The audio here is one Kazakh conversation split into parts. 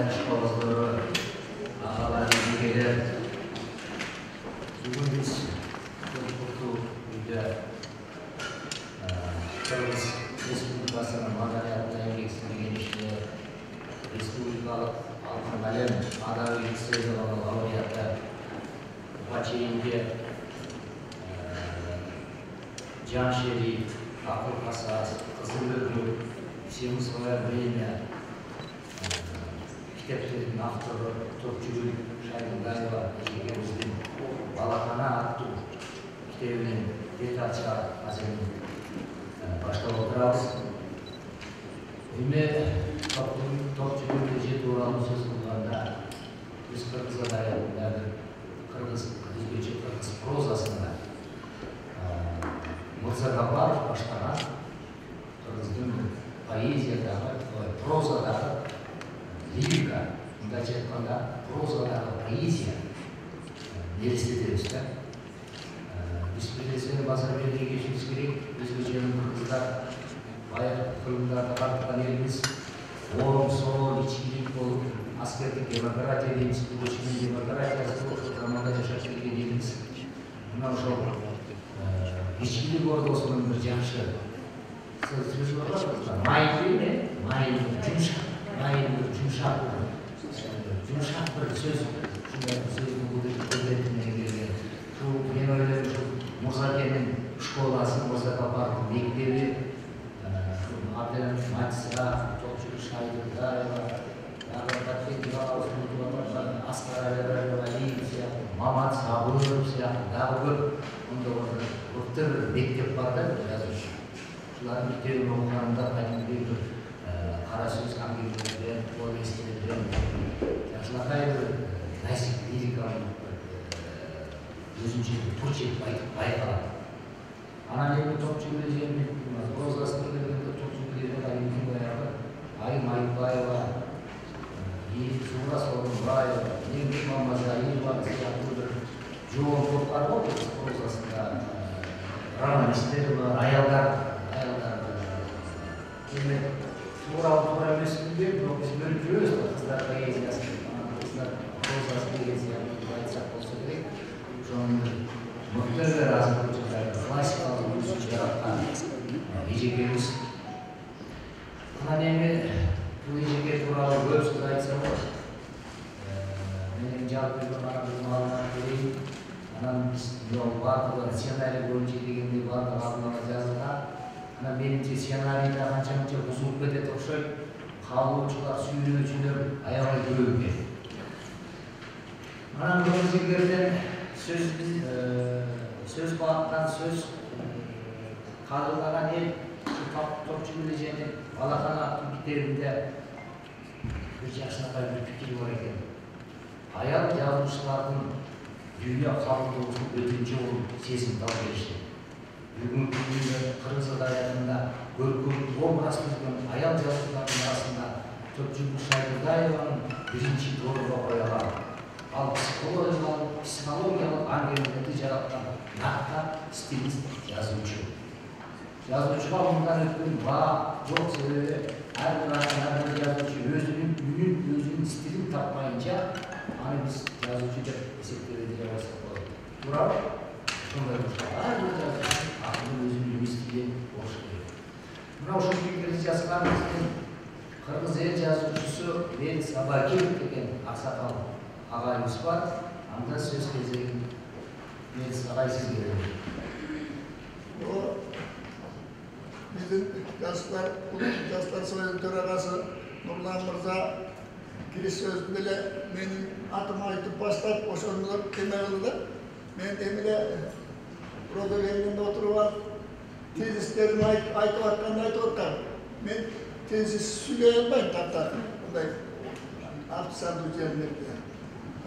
tayanış kovazları, ağalar, bilgeler. Bugün biz Kurtu Uyda Kırgız Respublikası'nın madaniyatına engeksini genişliği, Respublikalık Altın Alem Adavi Sezon'un ameliyatı Paçayin'de Can Şerif, Akıl Kasas, Kızılgöklü, Hüseyin Soyer Bey'le kitapların avtoru, Topçuluk, Şahin Gayva, Ege'mizin Balakana attı kitabının detaylı hazırını başta oturarız. Yine Topçuluk Recep Uğralı söz kullanında biz Kırgız'a dayanımda Kırgız prozasında Mırza Gabarov başlanan Kırgız'ın poeziyadağı, prozadağı lirika, gerçekten prozadağı poeziya neresidir? Biz birisini basar belirli geçmiş gerek, biz geçelim Kırgızlar bayağı kırımlarda baktıkan elimiz oğlum, sol, içkilik olup askerlik demokratiya deyimiz, bu şimdi demokratiyası o zamanda yaşaştık dediğimiz bundan sonra içkilik orada olsun bir canşı söz var mı? Mayın değil mi? Mayın, yumuşak bir söz sözün kudretine geliyor. Şu ben öyle Murzake'nin şkolası, Murza Kapar'ın bekleri Abdülhamid Maçsa, Topçuluk Şahid'da Asgar Ali, Mamat Sabur, Dağbır, onda mektep vardı yazmış. Şunların mektebin okularında bir kara söz kambilerinden, povestlerden, yaşlıkay bir nazik lirikanın özünce Türkçe baykalar. Anadolu Topçuluk Recep prozasında Topçuluk Recep Ayıp'ın bayağı Ayım Ayıp'ayla Yiğit Sura Sorun Bayla, Nilgün Mamaz'a Yılvar Siyahlı'dır. Çoğun toplar var prozasında. Romanistler var, ayallar. Şimdi Sura Mesut'un bir biz görüyoruz da kızlar poeziyası, kızlar prozası poeziyası bayılsak olsa gerek. Şu anda muhtemelen razı olacaklar. Klasik aldığımız yarattan Ecegemiz. Anademi bu Ecege Turalı Göbsü'de ayetsem var. Benim cevap veriyorum, bana bir malumat vereyim. Anam yol var, senaryo boyunca degende var, kalmalar yazıda. Anam benimce senaryoda kança huzur bede tokşoy, kalıyorçular, sürüyorçular, ayağı görüyor. Anam bu yerlerden söz bağıttan söz kadınlara ne Topçuluk Recep'in Balakana attı biterinde bir yaşına kadar bir fikir var ekan. Hayal yazmışlarının dünya kalıntığı ötünce olup sesim dal geçti. Bugünkü günde Kırgız adayatında görgün obraz düzgün hayal yazmışlarının arasında Topçuluk Şaydırdayeva'nın birinci doğruda koyalar. Al psikologiyalıq angelini ticarattan nakta stilist yazıcı. Yazıcıға bundan ötürü çok sebebi her bir yazıcı özünün stilini tapmayınca hani biz yazıcı da esepleri başladık olalım. Burak, şunları her bir yazıcı aklının özünün stili oluşturuyor. Buna şu fikirimiz yazılan bizim Kırgız el yazıcısı Velis Abakir degen aksakal ağayımız var. Anda söz kezeyi Velis ağay siz gelelim. Bizim Yaşlar Soyun Töragası Nurlan Mırza giriş sözünde benim atıma aytıp başlayıp oşonulur kemerinde ben emile burada yerinde oturup tezislerimi aytıp atkan ben tezis söyleyemem tatta bunday artısan duyacağım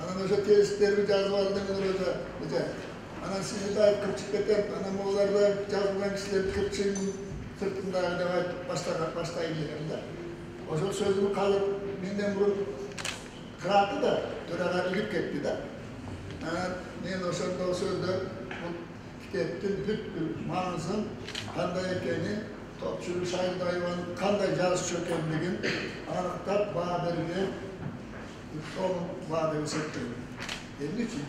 ana öyle tezislerimi yazmadım öyle ana sizi de kırçık eten ana oğlarda yazılan kişiler kırçığın sırtında başlayın yerinde. O zaman sözümü kalıp benden bunu kırattı da töreğe ilip gitti de. Ben o sözde bu kitaptın bütün manısın kanday ekeni Topçuluk Şaydırdayeva'nın kanday yazı çökenliğin anıktat bana vergen Onun vaadini sektörü. Onun için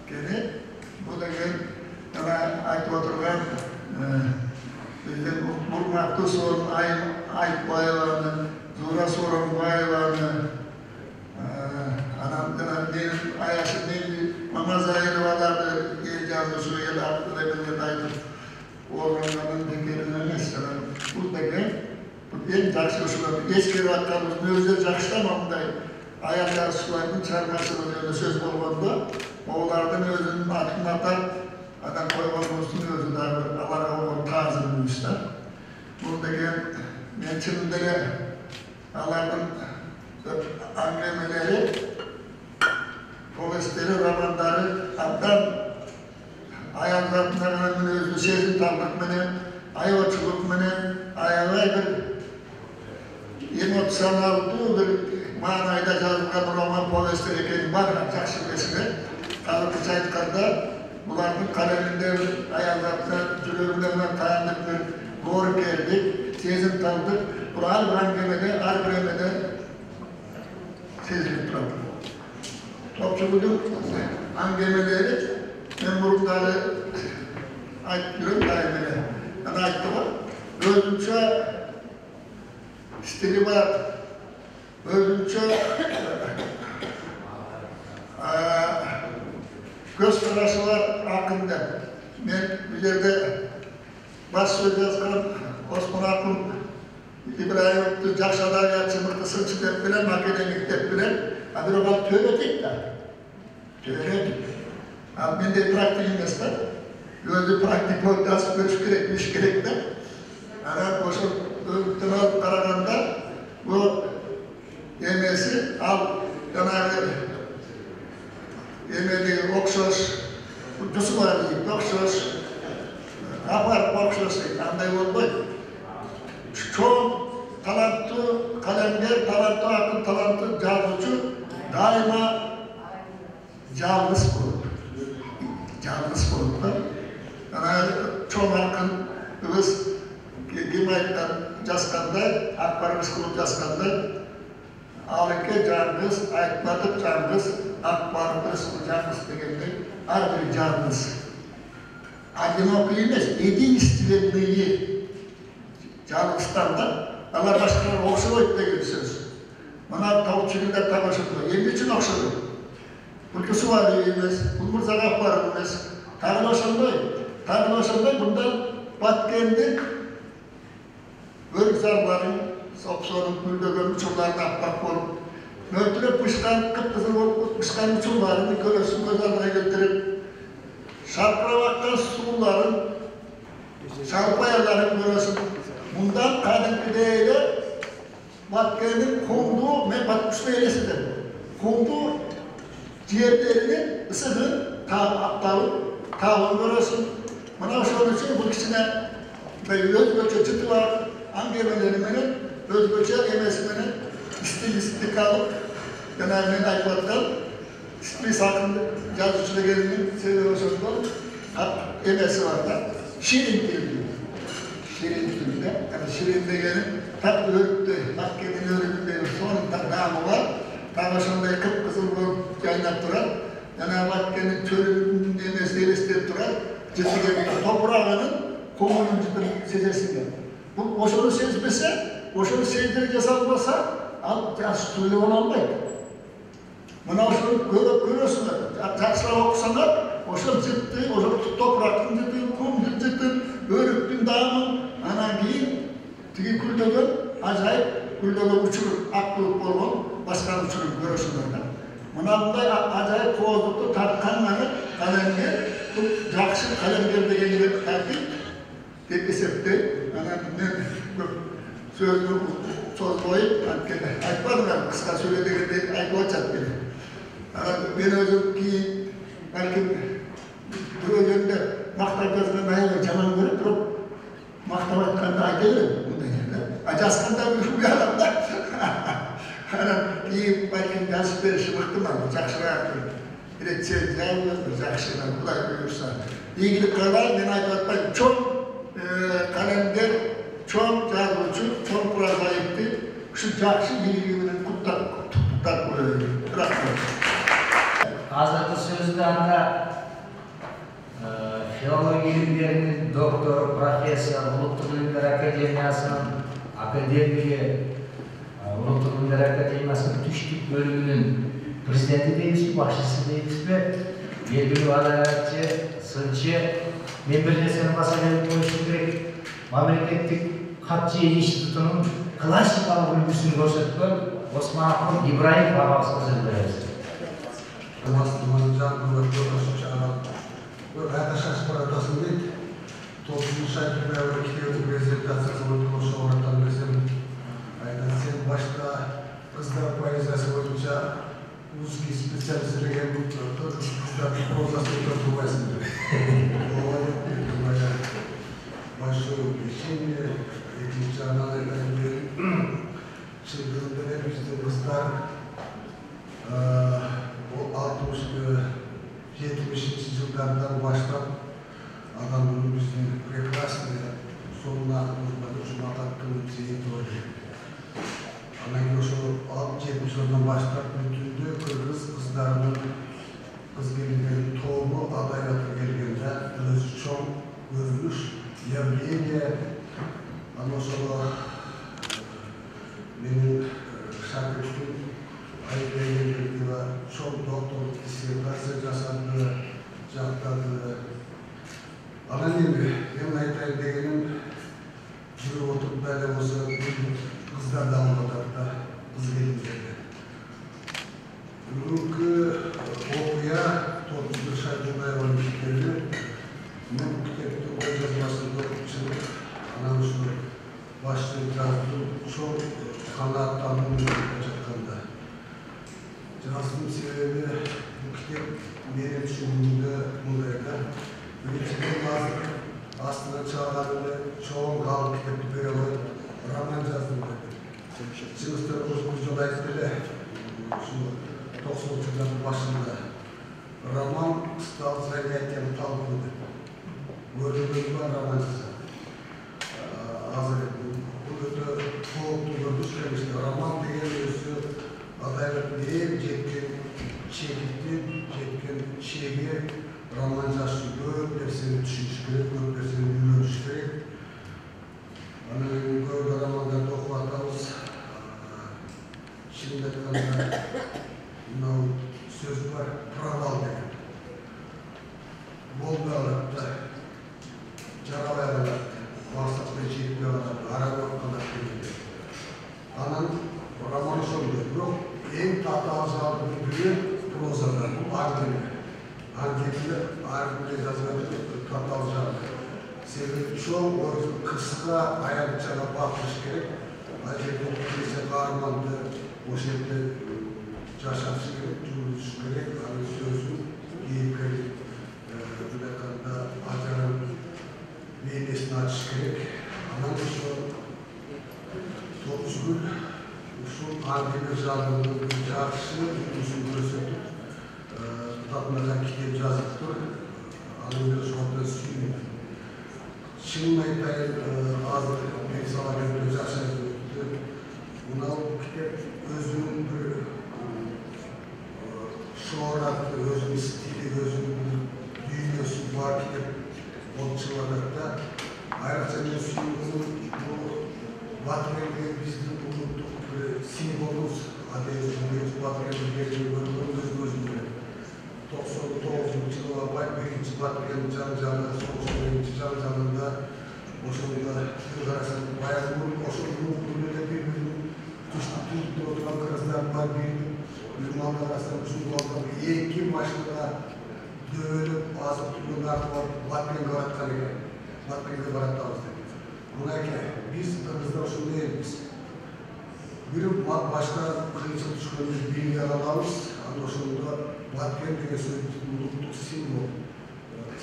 gene bu da bana ayıp oturgan bizim Burmak'ta sorun ayıp bayılarını, Zura sorun bayılarını benim ayaşım neydi? Mamaz ayını varlardı, geleceğiz o süreye de aklına bilmedaydım. Oğlanların tekerine mesela buradaki en jakşı şular, eski vakitlerimizin özde jakşılamamday ayaklar sularının çarmasının öyle söz olganda oğlardan özünün adını atar adam koygan olsun özü dardır, Allah'a olan tazını büyüsler. Buradaki mençinindeki Allah'ın anglemeleri, povestleri, romanları abdan ayaklarından özü sezin tanıdık mene, ayvaçılık mene, ayağa bir 20-30 sanalık bir manayda yazılgan roman povestleri ekeni var, jakşı besine. Kalıpçı aytkanda bularning kaleminde ayaklarına, cülövlerine tayandık bir doğru geldik, sezin tanıdık. Bu her bir angemede, her bir emede sezilip durdu. Topçuluğun angemeleri, ben burunları ayıtlıyorum daimine. Ben ayıttı var. Özünce stili var. Özünce göz karası var hakkında. Ben bir yerde baş söz yazgan Osman Akın İbrahim'de Jakşadağ'a çımırtısını çıkıp bilen, akademik dep bilen, adır olan töretik de. Töretik. Ben de praktik investor. Özü praktik ortası görüş gerekmiş gerekli. Yani koşul Tınal Karaganda bu yemesi al yanarı yemediği okşos ucusu var deyip okşos apar okşos anday olmayı. Çok talantlı kalemler, talantlı akıl, talantlı yazıcı daima yalnız bulunur. Yalnız bulunur. Yani çok akıl biz Gimayt'tan yazganda, akbarımız kılıp yazganda Ağlık'e canımız, ayıkladık canımız, akbarımız canımız degende her bir canımız. Adını okuyunuz, yedi istilenmeyi Canlıstan'da Allah başkanı okşalık degen söz. Bana tavukçuluğunda tabaşırdı. Yemin için okşalı. Ülkesi var diyemez, Bulmurzağa var demez. Tanrılaşanday bundan Batken'de Bölgzarların, Sopson'un, Müldögön uçurlarına atmak olup Mörtürep pışkan, kıpkızıl olup pışkan uçurlarını görürsün, göz aldına götürüp Şarkıravaktan suların, şarpayaların görürsün. Bundan kadınki değeri Batken'in konduğu ve batmışlı eylesidir. Konduğu ciğerlerinin ısıdığın tavın görürsün. Bana şöyle için bu kişine öz çıtı var. Angemelerinin öz emesmenin istikalık genelmen ayıklatkan ismi sakın yazıcıda gelinin seviye hoşlandığı emesi var da şirin dildi. Şirin dilde, yani şirin degenin tak örüktü, Hakkı'nın örüktü son namı var. Tanışında kıpkızıl bu yayınlat duran, yani Hakkı'nın törünün emesi elisteyip duran, ciddi toprağının komunun ciddi sezesinde. Bu boşunu sezmese, boşunu sezdirip yazılmasa, stüdyo olamaydı. Buna boşunu görüyorsunlar, takslar okusanlar, boşun ciddi, toprakın ciddi, kum ciddi, örüktün dağımın, giyin, tiki kuldögün, acayip kuldögün uçurur, aklılık olgun, başkan uçurur görüyorsunlar. Buna bunday acayip kovduktu, tartkanları, kalemler, bu jakşı kalemler degenleri tertip, dep esepti, sözünü söz koyup, aytmadım ben, kısa söylediğinde aytılacak beni. Ben özüm ki, belki bir öğünde maktab yazılan ayağına canan görüp durup, maktab aytkanda aytılır bunda yerde. Acaskanda bir adamda. Ki belki yazıp verişi bıktım ama, jakşıra yaptım. Bir de jakşıra, kulay buyursa. İlgili kalan, ben aytlatmayım, çok kalemler, çok yazıcı, çok kuralda etti. Şu jakşı ilgilinin kutlar koyuyor. anda filoloji ilimlerinin doktoru, profesör, Uluttuk İlimler Akademiyası'nın akademiye, Uluttuk İlimler Akademiyası'nın Türkçülük bölümünün prezidenti değiliz, başçısı değiliz ve belgili adaletçi, sınıfçı, membercesinin masaleni konuştuğu gerek Memleketlik Katçı İnstitutu'nun klasik bölümüsünü gösterdiler. Osman Akın İbrahim babası hazırlayız. Teman-teman secara atas peraturan ini, toplum sahibi ve vakil prezentasi sebagai musyawaratan bizim aynen başta kızlar poeziyası boyunca uzki spesialistliğe kızlar prozası tutulmasıdır. O başlıyor. Şimdi ikinci analizden çıldırında bizde kızlar o 60-70 yıllardan başlap adamımızın prekraslı sonuna uzmanı cuma hakkını şeyi doğru. Ama şu 60-70 yıldan başlap bütündü Kırgız kızlarının kız gelinlerin tohumu adaylatı geldiğinde özü çok görülmüş Yevliye ama sonra benim şarkıcım Ayıplayıcı ve çok doktorluk dissertasiya jasadı, jaqtadı. Anneannem benim ayıplayıcının jürü oturup böyle olsa kızlar da anlatıda, kız gelinlerdi. Bugünkü okuya toplumda şarkıda yapılmışlardı. Ben bu kitapta o yazmasında okuyup anam şu başlığı yazdım, çok kanatlandım yapacaktım. Yazdım sebebi bu kitap benim düşündüğümde bundaydı. Ülkeden bazı aslında çağlarında çoğun kalıp kitapı böyle roman yazdım dedi. Sınıfta uzun ayetleri şu 90 yılların başında roman stal zayıfken talbıydı. Gördüğümüz var roman yazdı. Hazır ettim. Burada soğuktu gördüğümüz işte roman diye özü adaylık değil, çekkin şehir romancası gör, dersini düşünüş gerek, gör dersini yürüyüş gerek. Annemin gör romanlarda okumadığımız şimdi kanında söz var, praval dedim. Bol dağlıkta, Carabayar'da, Vasat'ta çekmiyorlar, Arabok kadar dedi. Anam romanı soruyor, yok. En tatlı azaldığı biri prozalar, bu Argeli. Argeli'de yazıları tatlı azaldığı. Sebebi çok kısa ayakçana bakmış gerek. Acaba kilise kahramandı, o şekilde yaşaması gerek, cümlesi gerek, hani sözün giyip gerek. Bu dakikada acarın beğenesini açış gerek. Ama şu topçuluk şu Argeli yazarlığının yarısı uzun gösterdi. Tatlılardan kitap yazıktır. Alınca şurada suyunu. Çin'le ağzı bir savaşın özel buna bu kitap özünün bir şuuratı, özünün stili, özünün dünyası var kitap oluşturmakta. Ayrıca Müslümanın bu Batı'nın bizim unuttuk simbolumuz adayımız Batı'nın geldiği bölümümüz gözünde. 99 yılına bak birinci Batı'nın canlı sonuçlarının canlıda Oşan'da Kırgızistan bayanın Oşan'ın kulübede birbirinin Türk'te oturan Kırgızlar var birbirinin Yunanlar arasında Müslüman oldu. İki maçta dövülüp ağzı tutulunlar var Batı'nın garatları Batı'nın garatları buna ki biz Kırgızlar şunu değiliz. Bir başta kıyısı düşkünümüz bilgi alalımız Oşan'da Batı'nın diye söylediği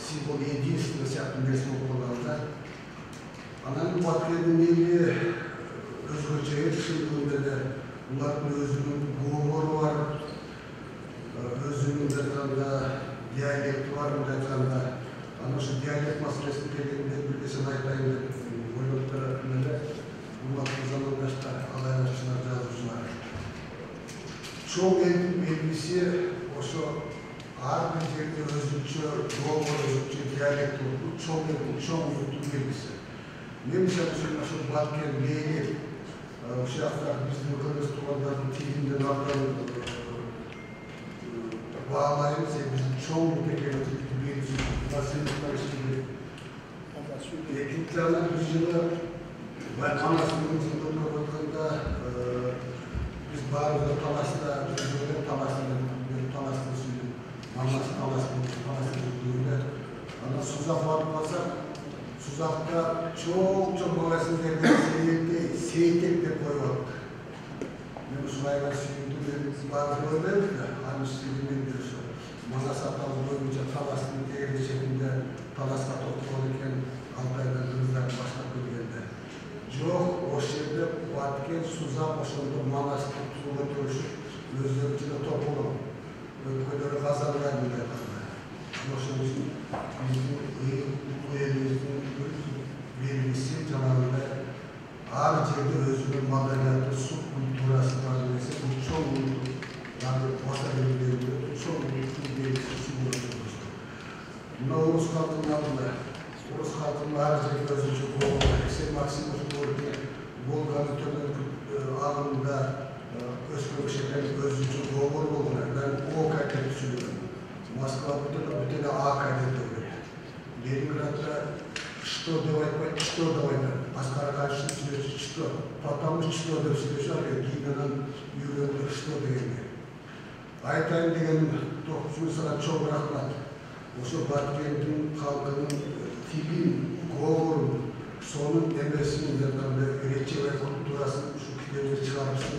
simbol единственности Akdeniz okullarında Ananın Batı'nın neyli özgürçeği dışında da bunların özünün humoru var, özünün detanda diyalekti var mı detanda. Ama şu diyalekt meselesi dediğinde bir kesin ayetlerinde boyutları hakkında bunlar bu zamanda işte alaylaşçılar, yazıcılar. Çoğu elbisi o şu Her bir yerde özgürce, doğru özgürce, diyalekt oldu, çok yurtun belgisi. Nemse şu Batken, Leyli, uşaklar, bizim Kırgız tuğanların tilinden aldan bağlayınca bizim çoğu tekerledik belgisi, nasıllıklar şimdi. İnternet yüzyılı, ben anasının kapatında biz bazı Talas'ta, Talas'ta suyu, Anası Talas'ta suyu, ama Suzak varmasa, Suzak'ta çok babasının evinde seyitek de koyuyordu. Ben Süleyman Suyu'nun bazı öğrendim de, hani Suyu'nun bir şu, Manasa Talas boyunca Talas'ın değerli şeklinde Talas'ta toplanırken Altay'dan Kırızlar başka bir yerde. Yok, o şehirde Batken, Suzak, o şehirde Manas'ta tuğla görüşüp, gözlerin içinde toplanıp, ülkeleri kazanlar bile yapar. O şehirde bizim bu elimizin verilmesi canavında her yerde özgür maddaliyatı, su kulturası var demesi, bu çok mutlu. Yani vasabildiğinde çok mutlu bir su bulunduğumuz. Buna Urus Kalkınlarında, Urus Kalkınlar her yerde özgür olmalı. Eksel Maksimus Borgi, Volkan'ın ağında özgür şeyler özgür olmalı. Ben o kaydet söylüyorum. Moskva bütün A kaydet oluyor. Ленинград'da что давай, Askar'a karşı что, patamız что da söylüyor ya, Gide'nin yürüyordu что diyemiyor. Aytay'ın degenim 9. sana çok rahmet. Oşo Batken'in halkının tipin, kovurun, sonun emresinin yanında üretçi ve kulturasını şu kitleleri çıkarmıştı.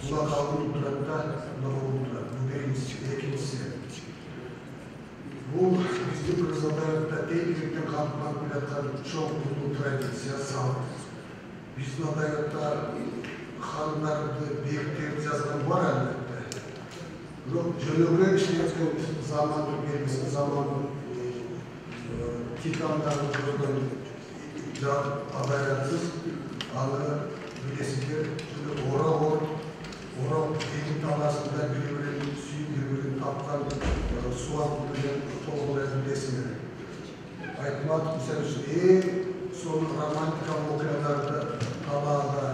Buna kalkın durakta, buna oldular. Bu birincisi, ikincisi. Bu bizim Kırgızlar'da devletten kalkmak biletler çok uzun tradisiya sağladı. Bizim adaylıkta hanımlarında büyüklerimiz yazılan var elbette. Jönögren işleyken zamanın belgesi, zamanın titanlarını kurduğun adaylatsız anı bilesikler, ora elin talasında birbirinin suyu birbirinin taptan su altında toğuların resimleri. Aytmat en son romantika okuyanlarda talada,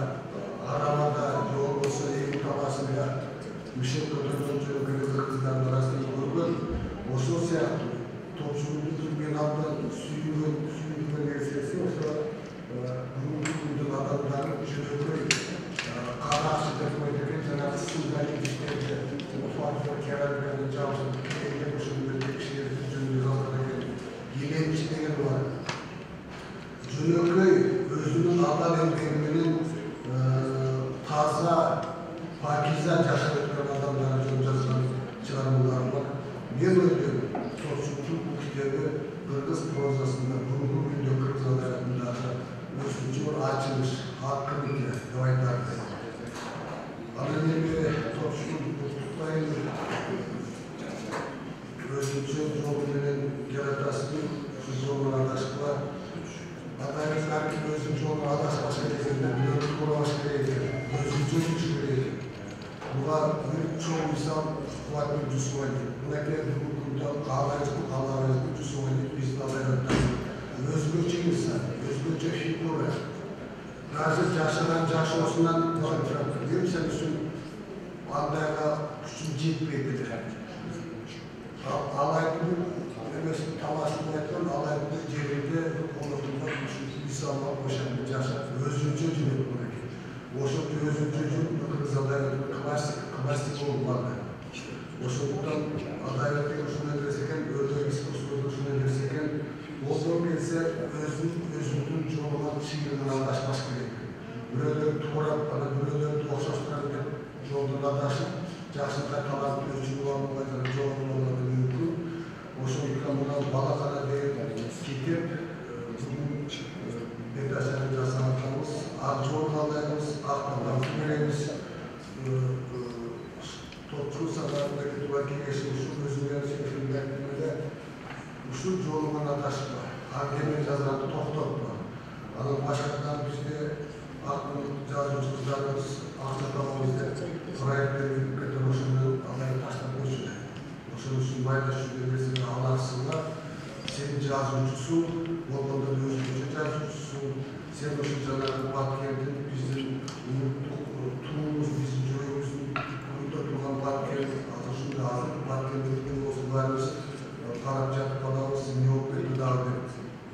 aramada, yol olsa elin talasıyla Mişek Kötürüncü Kırgızlar'ın arasında kurgun, o sosyal topçuluğun Türkmen adından suyun meselesi olsa bunun adamların Jönögren Karşı Teknolojik Cenab-ı Sınırları ilişkilerinde farklı kerarlarının çalışan elinde koşulundaki kişilerin cümle zamanlarında yine ilişkileri var. Jönögren özünün adam emriminin taza, pakize yaşadıkları adamların cümlesinden çıkarımlar var. Niye böyle Topçuluk bu kitabı Kırgız prozasında Burgu Gündü Kırgız adaylarında özgürce açılmış, hakkını diye davaylardı. Anadolu Topçuluk tutuklayın özgürce Cumhurbaşkanı'nın yaratasını Cumhurbaşkanı adaşlıkla adaylıkların özgürce olan adaşlıkla edildiğinde bir Cumhurbaşkanı edildi. Özgürce edildi. Buna çoğu insan kuvvetli cüsü var. Buna geldi hukukunda ağlayızlık cüsü var. Biz de adaylıktan özgürce insan, özgürce figura. Razı yaşanan yaşıyorsundan bakacak. Diyorum sen üstün adayla küçük ciddi alayını mesela talasını yapın, alayını cerinde konusunda insanlar boşandı, yaşar. Özgürce cümle bunlar. Boşandı özgürce cümle Kırgız adayları klasik olmalı. Boşandıktan adayları şuna girseken, öldürgesi kusurda şuna girseken, bozduğum ise özgürlüğün çoğundan şiirinden anlaşmak gerekiyor. Böyleleri tuğrak bana, böyleleri doğuşlaştırırken yoldan adaşıp, Jaksın'da kalan özgürlüğü olmadan çoğunluğu olmadan mümkün. Boşandıktan buna balakana değil, gidip, bugün Bektaşar'ın casanatlarımız, Akçoğlu'nlarımız, Akçoğlu'nlarımız, Akçoğlu'larımız, Topçulu Sakar'daki duvarki geçmiş, özgürlüğün şekillerinde şu yolumuna taşıma, hakemi yazılanı toxtatma. Anın başkanından bizde aklını cazımız kızlarımız, aksadamamızda proyektleri hükümete boşunluğu alayı taşlatma için. Boşunluğu sunmayla şu жазуучусу, болгондо өзгөчө жазуучусу, сен ошо жанагы Баткердин биздин улуттук туубуз, биздин жүрөгүбүздүн түпкүрүндө турган Баткер, азыр ушундай азыр Баткерди билген болсо баарыбыз карап жатып калабыз, эмне болуп кетти дагы деп.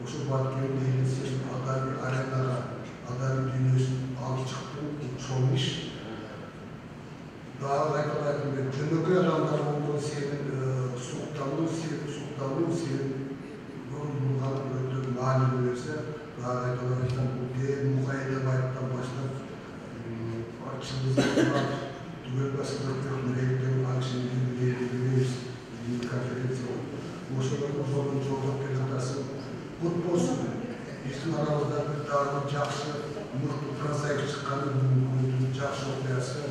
Ошо Баткердин сен адами аренага, адами дүйнөсүн алып чыктың, чоң иш. Дагы айтылатын бир жөнөкөй адамдар болгон сенин суктануу, сенин булган өтө маанилүү нерсе. Дагы айтылatan бул ден мукайда байттан баштап чындыгы түгөл басылып мектептен аңшының билебиз, конференция болуп. Ошолордун жолун жолдоп келе жатасың. Кут болсун. Биздин арабызда бир дагы жакшы, мыкты прозаик чыкканы бүгүнкү жакшы окуясы.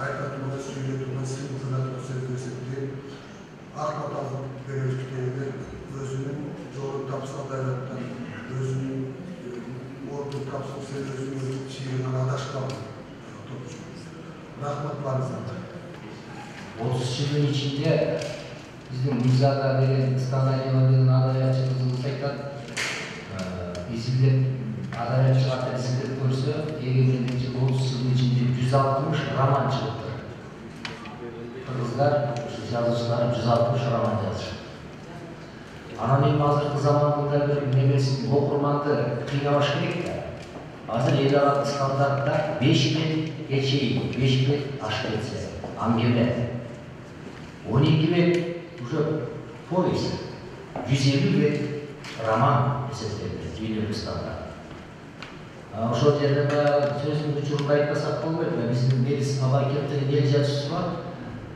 Айтатууга сүйлөтүүгө сыйгызат сөздөсөктү Акбаталдын бериликтеги өзүнүн жолун тапса адабияттан өзүнүн ордун тапса сен өзүнүн чийигиңен адашпагын. Рахмат барыңыздар. 30 жылдын ичинде биздин Мырзага деген Станаева деген адабиятчы кызыбыз айтат. Изилдеп адабиятчыларды изилдеп көрсө, эгемендик жылы 30 жылдын ичинде 160 роман чыгыптыр. Кыргыздар жазуучулар 160 роман жазышат. Анан эми азыркы заманда бир немесин окурманды кыйнабаш керек да. Азыр эл аралык стандартта 5 бет кечейин, 5 бет аш кетсе, аңгеме. 12 бет уже повесть, 150 бет роман эсептелет, дүйнөлүк стандарт. Ошол жерде сөзүн учуруп айтпасак болбойт. Биздин Мелис Абакировдун эл жазуучусу бар.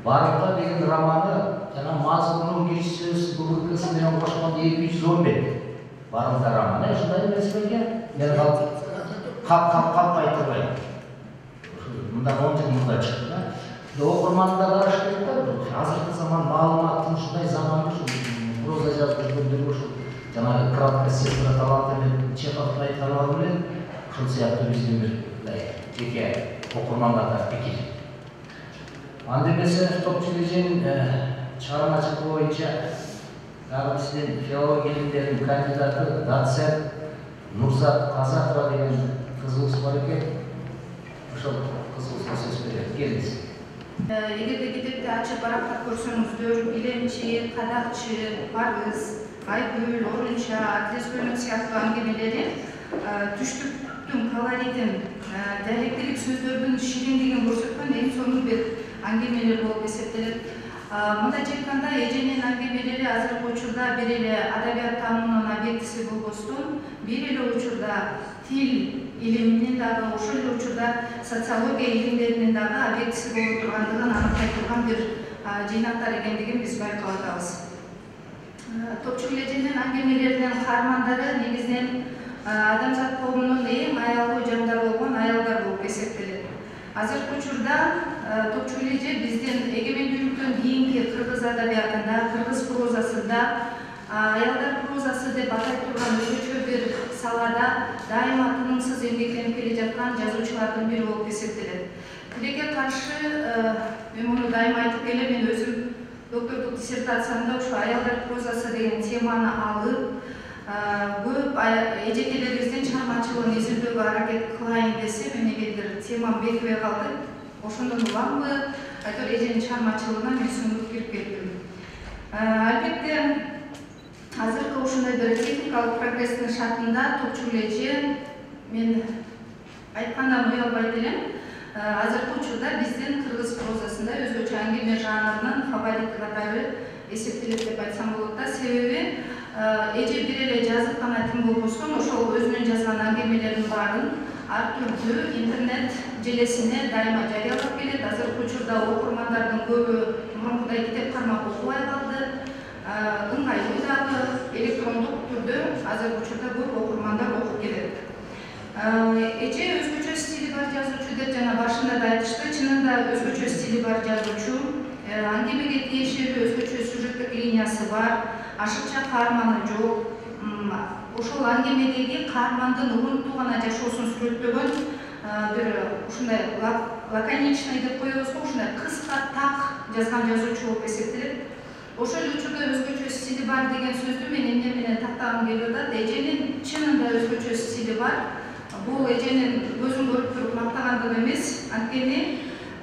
Барымта деген романы жана мазмуну кириш сөз бүгүнкүсү менен кошкондо 210 бет. Барымта романы ушундай эмес белге? Мен калпай турбайм. Мында 10 жыл мында чыкты да. Окурманды да караш керек да. Азыркы заман маалыматтын ушундай заманы проза жазып жүргөндөр ушул жанагы краткость сестра таланты менен Чеховдун айтканы менен ушул сыяктуу биздин бир жеке окурмандарда пикир. Анда эмесе топтчулуктун чыгармачылыгы боюнча дагы биздин филология илимдеринин кандидаты доцент Нурзат Казакова деген кызыбыз бар экен. Ошол кызыбызга сөз берет. Келиңиз. Эгерде китепти ачып барактап көрсөңүздөр, илемчи, кадакчы, баргыз, айгүл, орунча, адрес бөлмөк сыяктуу аңгемелери түштүктүн колоритин, диалектилик сөздөрдүн шириндигин көрсөткөн эң сонун бир аңгемелер болуп эсептелет. Мындайча айтканда, эженин аңгемелери азыркы учурда бир эле адабият таануунун объектиси болбостон, бир эле учурда тил илиминин дагы, ошол эле учурда социология илимдеринин дагы объектиси болуп тургандыгын аныктай турган бир жыйнактар экендигин биз байкап атабыз. Топчулук эженин аңгемелеринин каармандары негизинен адамзат коомунун эң аялуу жандар болгон аялдар болуп эсептелет. Азыркы учурда Топчулук эже биздин эгемендүүлүктөн кийинки кыргыз адабиятында, кыргыз прозасында аялдар прозасы деп атай турган өзгөчө бир салада дайыма тынымсыз эмгектенип келе жаткан жазуучулардын бири болуп эсептелет. Тилекке каршы мен муну дайыма айтып келем, мен өзүм доктордук диссертациямда ушу аялдар прозасы деген теманы алып, көп эжекелерибиздин чыгармачылыгын изилдөөгө аракет кылайын десем, эмнегедир темам бекибей калды. Ошондон уламбы, айтор эженин чыгармачылыгына мен сүңгүп кирип кеттим. Албетте, азыркы ушундай бир техникалык прогресстин шартында Топчулук эже мен айткандан уялбайт элем. Азыркы учурда биздин кыргыз прозасында өзгөчө аңгеме жанрынын фаворит катары эсептелет деп айтсам болот да. Себеби эже бир эле жазып гана тим болбостон, ошол өзүнүн жазган аңгемелеринин баарын ар түрдүү интернет желесине дайыма жарыялап келет. Азыркы учурда окурмандардын көбү мурункудай китеп кармап окубай калды. Ыңгайлуу дагы электрондук түрдө азыркы учурда көп окурмандар окуп келет. Эже өзгөчө стили бар жазуучу деп жана башында да айтышты. Чынында өзгөчө стили бар жазуучу, аңгемеге тиешелүү өзгөчө сюжеттик линиясы бар, ашыкча каарманы жок. Ошол аңгемедеги каармандын урунттуу гана жашоосун сүрөттөгөн бир ушундай лаконичный деп коебуз го, ушундай кыска так жазган жазуучу болуп эсептелет. ошол учурда өзгөчө стили бар деген сөздү мен эмне менен тактагым келип атат. Эженин чынында өзгөчө стили бар. Бул эженин көзүн көрүп туруп мактагандык эмес. Анткени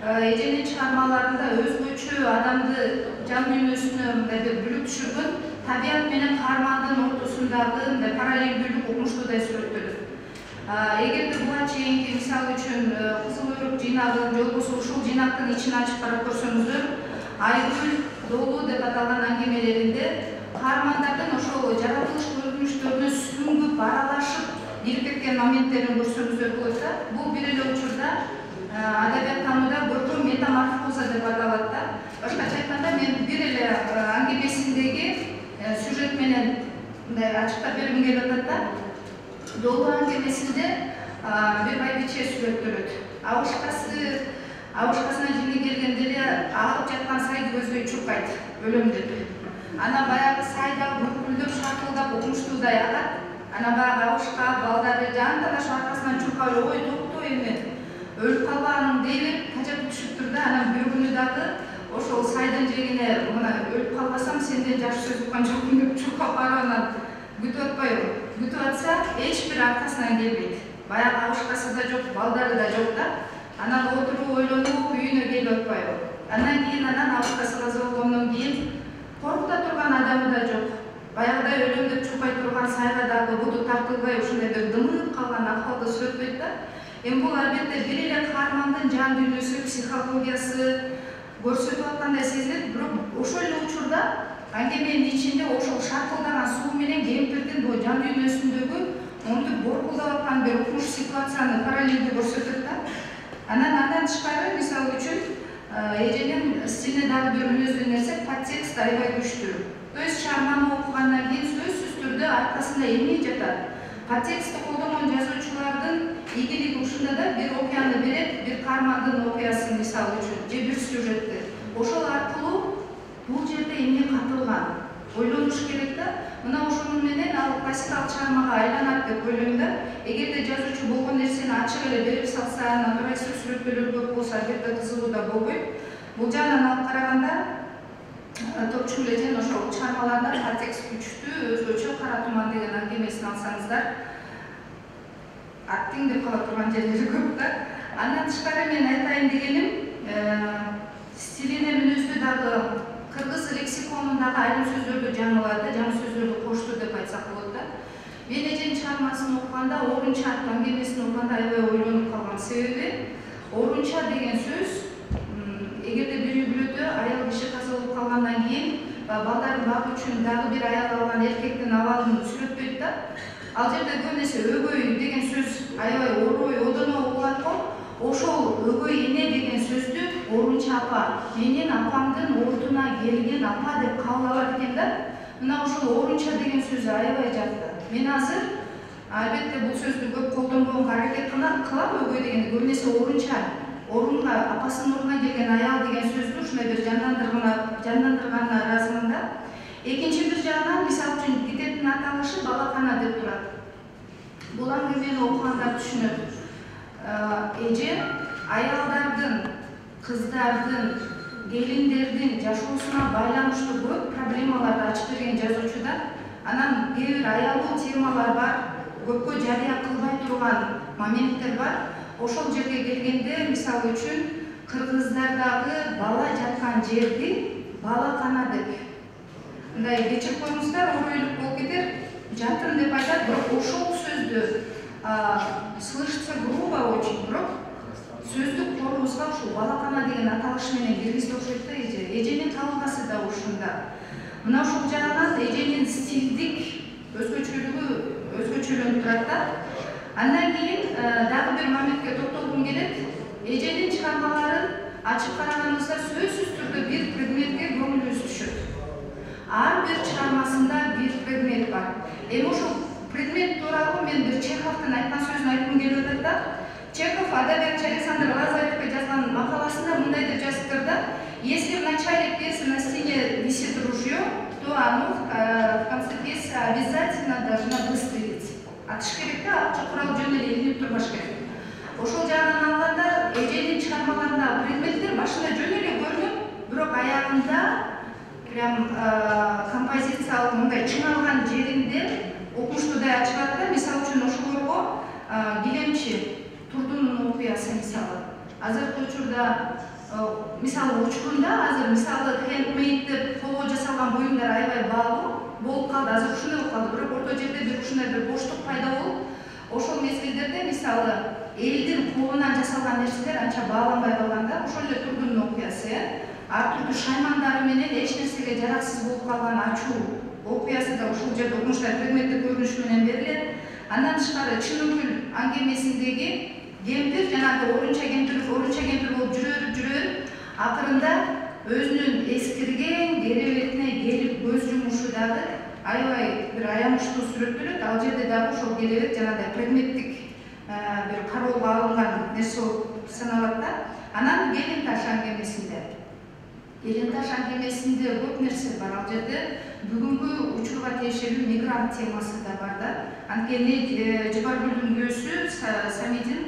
эженин чыгармаларында өзгөчө адамды жан дүйнөсүнө мындай бир бүлүк түшүргөн табият менен каармандын ортосундагы мындай параллелдүүлүк укмуштуудай сүрөттөлөт. Эгерде буга чейинки мисалы үчүн Кызыл Өрүк жыйнагын же болбосо ушул жыйнактын ичин ачып карап көрсөңүздөр, Айгүл Долу деп аталган аңгемелеринде каармандардын ошол жаратылыш көрүнүштөрүнө сүңгүп аралашып кирип кеткен моменттерин көрсөңүздөр болот да. Бул бир эле учурда адабияттанууда көркөм метаморфоза деп аталат да. Башкача айтканда мен бир эле аңгемесиндеги сюжет менен мындай ачыктап бергим келип атат да. Долу аңгемесинде бир байбиче сүрөттөлөт. Абышкасына жини келгенде эле агып жаткан сайды көздөй чуркайт, өлөм деп. Ана баягы сайда бүркүлдөп, шаркылдап, укмуштуудай агат. Ана баягы абышка балдары жанталаш аркасынан чуркап, ой топто эме, өлүп калбаның дей берип, тажап түшүп тур да. Анан бир күнү дагы ошол сайдын жегине мына өлүп калбасам сенден жакшы сөз уккан жокмун деп чуркап барып анан күтүп атпайбы? Күтүп атса эч бир аркасынан келбейт. Баягы абышкасы да жок, балдары да жок да. Анан отуруп ойлонуп үйүнө келип атпайбы? Андан кийин абышкасы каза болгондон кийин коркута турган адамы да жок. Баягыдай өлөмдөп чуркай турган сайга дагы буду тартылбай ушундай бир дымып калган акыбалды сүрөттөйт да. Эми бул албетте бир эле каармандын жан дүйнөсү, психологиясы көрсөтүп аткандай сезилет. Бирок ошол эле учурда аңгеменин ичинде ошол шаркылдаган суу менен кемпирдин бул жан дүйнөсүндөгү монтип боркулдап аткан бир укмуш ситуацияны параллелдүү көрсөтөт да. Андан тышкары, мисалы үчүн, эженин стилине дагы бир мүнөздүү нерсе подтекст аябай күчтүү. То есть чыгарманы окугандан кийин сөзсүз түрдө аркасында эмне жатат? Подтекстти колдонгон жазуучулардын ийгилиги ушунда да, бир окуяны берет, бир каармандын окуясын мисалы үчүн, же бир сюжетти. Ошол аркылуу бул жерде эмне катылган? Ойлонуш керек да. Мына ошонун менен ал классикалык чыгармага айланат деп ойлойм да. Эгерде жазуучу болгон нерсени ачык эле берип салса, натуралисттик сүрөттөлөр көп болсо, албетте кызыгуу да болбойт. Бул жагынан алып караганда Топчу Эжен ошол чыгармаларында подтекст күчтүү, өзгөчө Кара туман деген аңгемесин алсаңыздар, аттиң деп кала турган жерлери көп да. Андан тышкары мен айтайын дегеним, стилине мүнөздүү дагы кыргыз лексиконундагы айрым сөздөрдү жаңылады, жаңы сөздөрдү кошту деп айтсак болот да. Мен Эжен чыгармасын окуганда, орунча аңгемесин окуганда аябай ойлонуп калган себеби, орунча деген сөз, эгерде бир үй бүлөдө аял киши каза болуп калгандан кийин балдарын багуу үчүн дагы бир аял алган эркектин абалын сүрөттөйт да. Ал жерде көбүнесе өгөй деген сөз аябай орой, одоно угулат го. Ошол өгөй эне деген сөздү орунча апа, менин апамдын ордуна келген апа деп кабыл алат экен да. Мына ошол орунча деген сөзү аябай жатты. Мен азыр албетте бул сөздү көп колдонбогонго аракет кылам, өгөй дегенди көбүнесе орунча, орунга, апасынын ордуна келген аял деген сөздү ушундай бир жандандырганына ыраазымын да. Экинчи бир жагынан, мисалы үчүн, китептин аталышы балакана деп турат. Бул аңгемени окугандар түшүнөт. Эже аялдардын, кыздардын, келиндердин жашоосуна байланыштуу көп проблемаларды ачып берген жазуучу да. Анан кээ бир аялуу темалар бар, көпкө жарыя кылбай турган моменттер бар. Ошол жерге келгенде, мисалы үчүн, кыргыздардагы бала жаткан жерди балакана деп. Мындай кечирип коюңуздар, оройлук болуп кетер, жатым деп айтат, бирок ошол сөздү слышится грубо очень, бирок сөздүк корубузга ушул балакана деген аталыш менен киргизди окшойт да эже. Эженин табылгасы да ушунда. Мына ушул жагынан эженин стилдик өзгөчөлөнүп турат да. Андан кийин дагы бир моментке токтолгум келет. Эженин чыгармаларын ачып караганыбызда сөзсүз түрдө бир предметке көңүлүбүз түшөт. Ар бир чыгармасында бир предмет бар. Эми ошол предмет тууралуу мен бир Чеховдун айткан сөзүн айткым келип атат да. Чехов адабиятчы Александр Лазаревке жазган макаласында мындай деп жазыптыр да: если в начале пьесы на стене висит ружье, то оно в конце пьесы обязательно должно выстрелить. Атыш керек да, акча курал жөн эле илинип турбаш керек. Ошол жагынан алганда эженин чыгармаларындагы предметтер башында жөн эле көрүнөт, бирок аягында прям композициялык мындай чыңалган жеринде окумуштуудай ачылат да. Мисалы үчүн ошолорго Гилемчи Турдунун окуясы мисалы. Азыркы учурда мисалы учурунда азыр мисалы хендмейд деп колго жасалган буюмдар аябай баалуу болуп калды. Азыр ушундай болуп калды. Бирок орто жерде бир ушундай бир боштук пайда болуп, ошол мезгилдерде мисалы элдин колунан жасалган нерселер анча бааланбай калган да. Ошол эле Турдунун окуясы, ар түрдүү шаймандары менен эч нерсеге жараксыз болуп калган ачуу окуясы да ушул жерде окумуштар предметтик көрүнүш менен берилет. Андан тышкары Чыныкүл аңгемесиндеги кемпир жанагы орунча кемпир болуп жүрөп акырында өзүнүн эскирген керебетине келип көз жумушу дагы аябай бир аянычтуу сүрөттөлөт. Ал жерде дагы ошол керебет жанагы предметтик бир кароого алынган нерсе болуп саналат да. Анан Келин-Таш аңгемесинде көп нерсе бар. Ал жерде бүгүнкү учурга тиешелүү мигрант темасы да бар да. Анткени Жыбаргүлдүн күйөөсү Самидин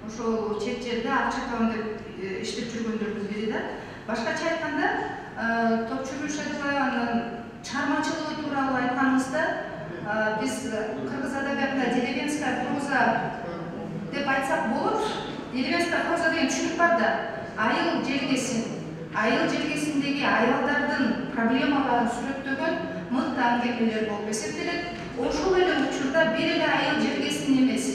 ошол чет жерде акча табам деп иштеп жүргөндөрдүн бири да. Башкача айтканда, Топчубек Шадыбаеванын чыгармачылыгы тууралуу айтканыбызда, биз кыргыз адабиятында деревенская проза деп айтсак болот. Деревенская проза деген түшүнүк бар да. Айыл желгесиндеги аялдардын проблемаларын сүрөттөгөн мыкты аңгемелер болуп эсептелет. Ошол эле учурда бир эле айыл желгесин эмес,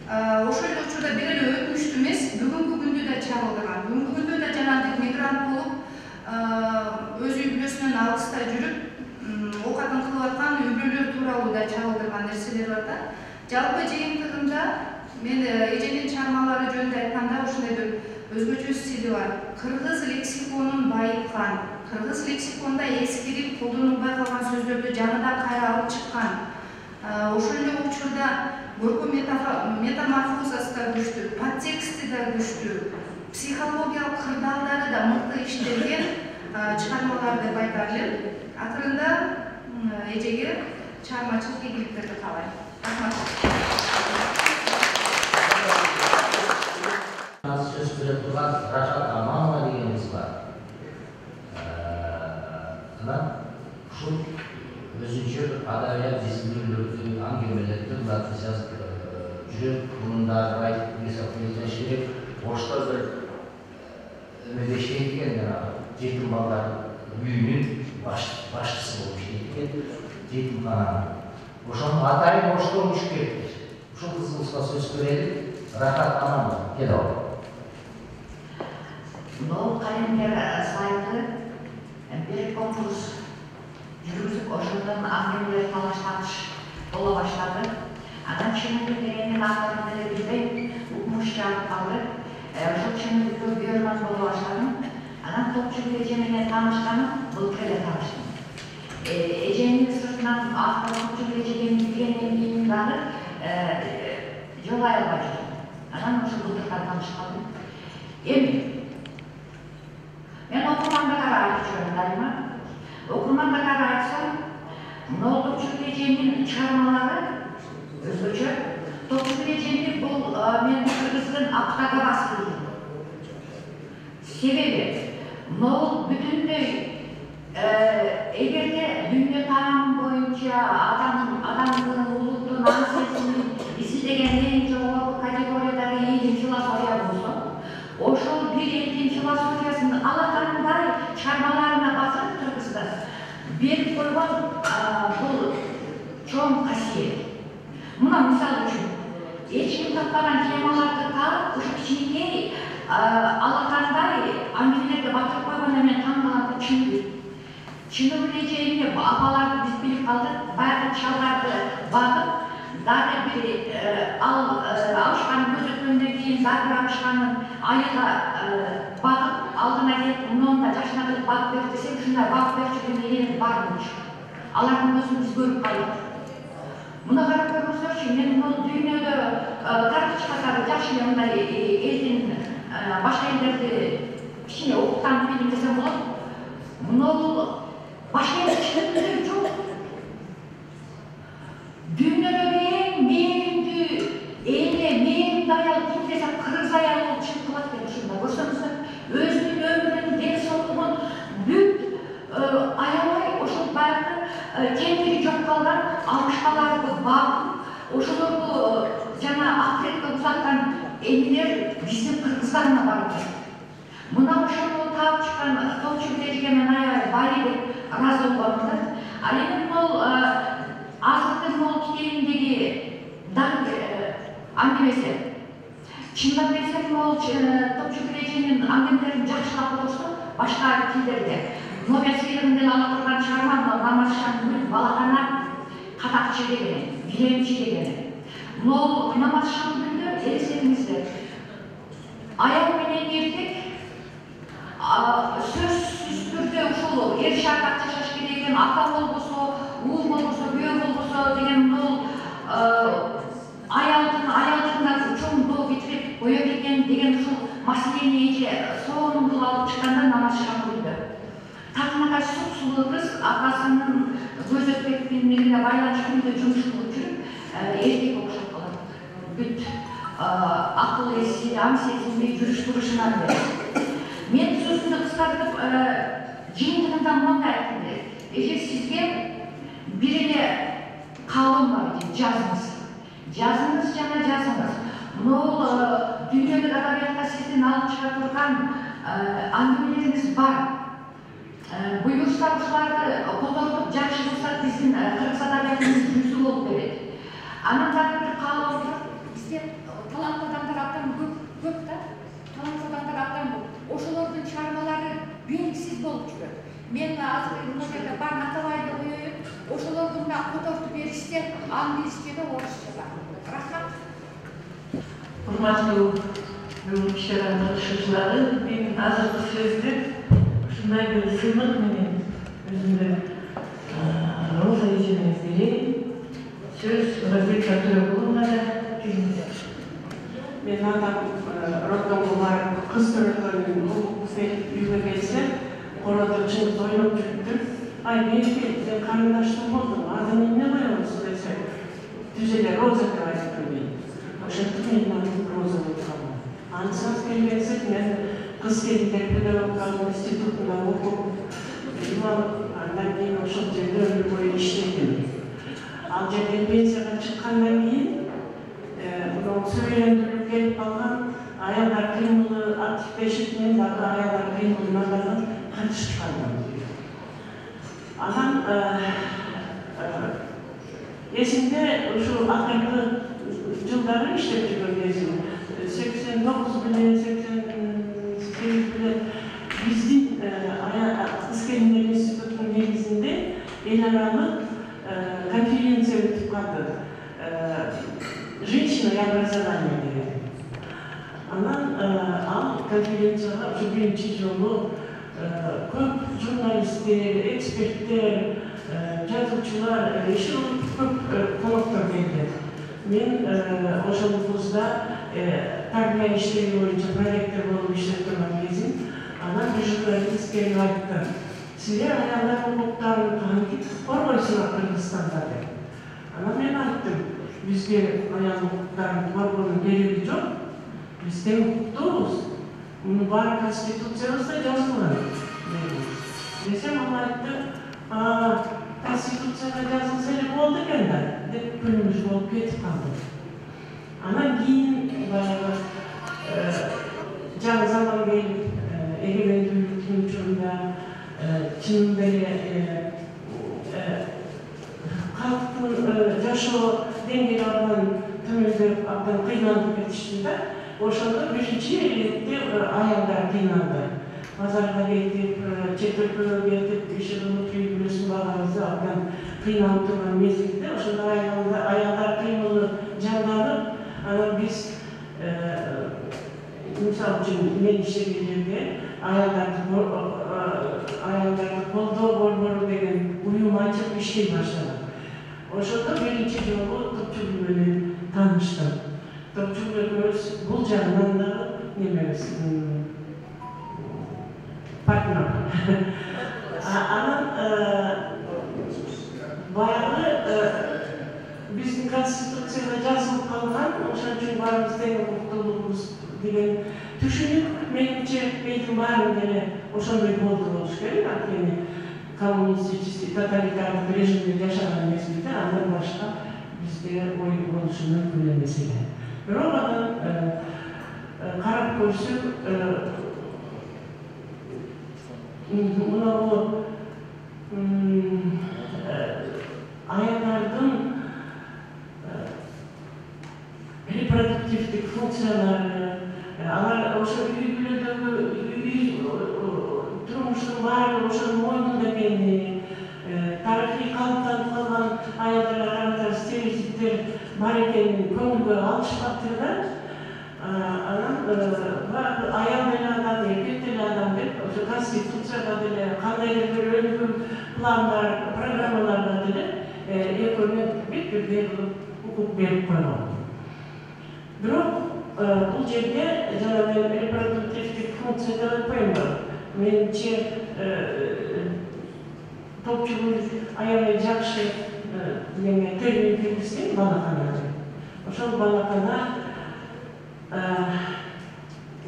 ошол эле учурда бир эле өтүнүчтүү эмес, бүгүнкү күндө да чагылдырган. Бүгүнкү күндө да жанагы мигрант болуп өз үй бүлөсүнөн алыста жүрүп оокатын кылып аткан үй-бүлөлөр тууралуу да чагылдырган нерселер бар да. Жалпы жыйынтыгында мен эженин чыгармалары жөнүндө айтканда ушундай бир өзгөчө стили бар. Кыргыз лексиконун байыткан, кыргыз лексиконда эскирип колдонулбай калган сөздөрдү жаңыдан кайра алып чыккан. Ошол эле учурда көркөм метаморфозасы да күчтүү, подтексти да күчтүү, психологиялык кырдаалдары да мыкты иштелген чыгармалар деп айтар элем. Акырында эжеге чыгармачылык ийгиликтерди каалайм. Рахмат. Söz süre turan Raşat Amanova degenimiz var. Şu özünçe adabiyat disiplинlерді, аңгемелерді бұларды жазып жүріп, бұның да айтып месапылезен шереп, орыста бір өмеде іштейдіген жетім балдар үйінің башқысы болып іштейдіген жетім қананы. Ошон атайын орыста olmuş керектер. Ошон қызылысқа сөз көреlim. Raşat Amanova, кел ал. Нол калемдер сайты бир конкурс жүргүзүп, ошондон аңгемелер талаштаныш боло баштады. Анан Чыныкүл дегендин авторун деле билбей, укмуш чыгарып калды. Ошол Чыныкүлгө бүйөрман боло баштадым. Анан Топчубек эже менен таанышканым былтыр эле тааныштым. Эженин сыртынан автор Топчубек эжеден билгенден кийин дагы жолай албай жүрдүм. Анан ошо былтырдан таанышып калдым. Эми мен окурманга карап айтып жүрөм дайыма. Окурманга карап айтсам, Топчубек эженин чыгармалары өзгөчө. Топчубек эжени бул мен кыргыздын аптага басып жүрдүм. Себеби, Нол бүтүндөй эгерде дүйнө таам боюнча адамдын улуттун ан-сезимин изилдеген эң жогорку категориядагы илим философия болсо, ошол бир элдин философиясын алакандай чыгармаларына басып кыргызда берип койгон бул чоң касиет. Мына мисал үчүн эч ким таппаган темаларды таап, ушу кичинекей алакандай аңгемелерге батырып койгондо мен таң калам. Чыныкүл эже апаларды биз билип калдык, баягы чалдарды багып, дагы бир алышкан көз өткөндөн кийин дагы бир алышканын айыга багып, алдына келип, муну да жашына кылып багып бер десем, ушундай багып берип жүргөн элелер бар болчу. Алардын көзүн биз көрүп калдык. Муну карап көрүңүздөр, мен муну дүйнөдө карточкалары жакшы эле мындай элдин башка элдерди кичине окуткан фильм десем болот. Муну башка элдер түшүнүп жок. Дүйнөдөгү эң мээримдүү эне, мээримдүү аял ким десе кыргыз аялы болуп чыгып калат деп ушунда көрсөңүздөр, өзүнүн өмүрүн ден соолугун бүт кемпири жок калган алышкаларды багып, ошолорду жана апретке узаткан элдер биздин Кыргызстанга барып жатат. Мына ошону таап чыккан Топчу Билежиге мен аябай бай деп ыраазы болгонмун да. Ал эми бул азыркы мол китебиндеги дагы аңгемеси. Чындап келсем, бул Топчу Билежинин аңгемелерин жакшылап окусо, башка тилдерде Нобель сыйлыгын ала турган чыгарма Намазшан балакана катакчы деген, билемчи деген. Но Намазшан күндө элестетиңиздер. Аял менен эркек сөзсүз түрдө ушул эр шартак жашаш керек экен, ата болбосо, уул болбосо, күйөө болбосо деген бул аялдын чоң доо кетирип кое кеткен деген ушул маселени эже сонун кылып алып чыкканда Намазшан күндө. Такмака сулуу кыз апасынын көз өтпектүүлүгүнө байланыш күндө жумуш кылып жүрүп, эркек окшоп калат. Бүт акыл эси, аң сезимди жүрүш турушунан бери. Мен сөзүмдү кыскартып, жыйынтыгында мындай айттым. Эже сизге бир эле каалым бар экен, жазыңыз. Жазыңыз жана жазыңыз. Бул дүйнөлүк адабиятка сиздин алып чыга турган аңгемелериңиз бар. Буюрса ушуларды котортуп жакшы кылсак биздин кыргыз адабиятыбыз жүзү болуп берет. Анан дагы бир каалоо бар. Бизде таланттуу адамдар абдан көп да. Таланттуу адамдар абдан көп. Ошолордун чыгармалары белгисиз болуп жүрөт. Мен азыр мына жерде бар атабайды коеюн. Ошолордун да котортуп беришсе, англисче да орусча бар. Рахмат. Урматтуу кишилер, катышуучулар, мен азыркы сөздү ушундай бир сыйлык менен өзүмдүн Роза эжеме берейин. Сөз Розетка Төрөкуловна да келиңиздер. Мен атам роддом кылар кыз төрөтөнүн үйгө келсе, короодо чыгып ойноп жүрүптүр. Ай, меники сен карындаштым болдуң, атын эмне коебуз десе, түз эле Роза деп айтыптыр мен. Ошентип менин атым Роза болуп калды. Ансыз келгенсек мен кыз келиндер педагогикалык институтунда окуп, андан кийин ошол жерде өмүр бою иштедим. Ал жерден пенсияга чыккандан кийин сөйлөндүрүп келип калган аялдар кыймылы активдешип, мен дагы аялдар кыймылына дагы катышып калдым. Анан эсимде ушу акыркы жылдары иштеп жүргөн кезим 89 менен 88 менен биздин кыз келиндер институтунун негизинде эл аралык конференция өтүп калды. Женщина и образование деген. Анан ал конференцияга ушу биринчи жолу көп журналисттер, эксперттер, жазуучулар, көп коноктор келди. Мен ошол вузда тарбия иштери боюнча проректор болуп иштеп турган кезим, анан бир журналист келип айтты: "Силер аялдар укуктарын кантип коргойсуңар Кыргызстанда?" деп. Анан мен айттым: "Бизге аял укуктарын коргоонун кереги жок. Биз тең укуктуубуз. Мунун баары Конституциябызда жазылган." Десем, ал айтты: "Конституцияга жазылса эле болду экен да" деп күнүмүз болуп кетип калды. Анан кийин баягы жаңы заман келип, эгемендүүлүктүн учурунда чынында эле калктын жашоо деңгээли абдан төмөндөп, абдан кыйналып кетишти да. Ошондо биринчи иретте аялдар кыйналды. Базарга кетип, чет өлкөгө кетип, иши кылып үй-бүлөсүн багабызды абдан кыйналып турган мезгилде ошондо аялдар кыймылы жанданып, анан биз мисалы үчүн мен иштеген жерде аялдарды колдоо борбору деген уюм ачып иштей баштадык. Ошондо биринчи жолу Топчугул менен тааныштым. Топчугул экөөбүз бул жагынан дагы немебиз, партнер. Анан баягы биздин конституцияда жазылып калган, ошон үчүн баарыбыз тең укуктуулугубуз деген түшүнүк менимче элдин баарын деле ошондой болду болуш керек. Анткени коммунистический, тоталитарлық режимде жашаған мезгілде андан башка бизде ой болушу мүмкүн эмес эле. Бирок анан карап көрсөк, мынау аялдардын репродуктивдик функциялары, алар ошо үй-бүлөдөгү турмуштун баары ошонун мойнунда экени, тарыхый калыптанып калган аялдарга карата стереотиптер бар экенин көңүлгө алышпаптыр да. Анан аял деле адам, эркек деле адам деп, ошо конституцияда деле кандайдыр бир өнүгүү пландар, программаларда деле экөөнү бир-бирдей кылып укук берип койгон. Бирок бул жерде жана мен репродуктивдик функция деп атпайм да. Менимче топчулук аябай жакшы термин киргизген балакана. Ошол балакана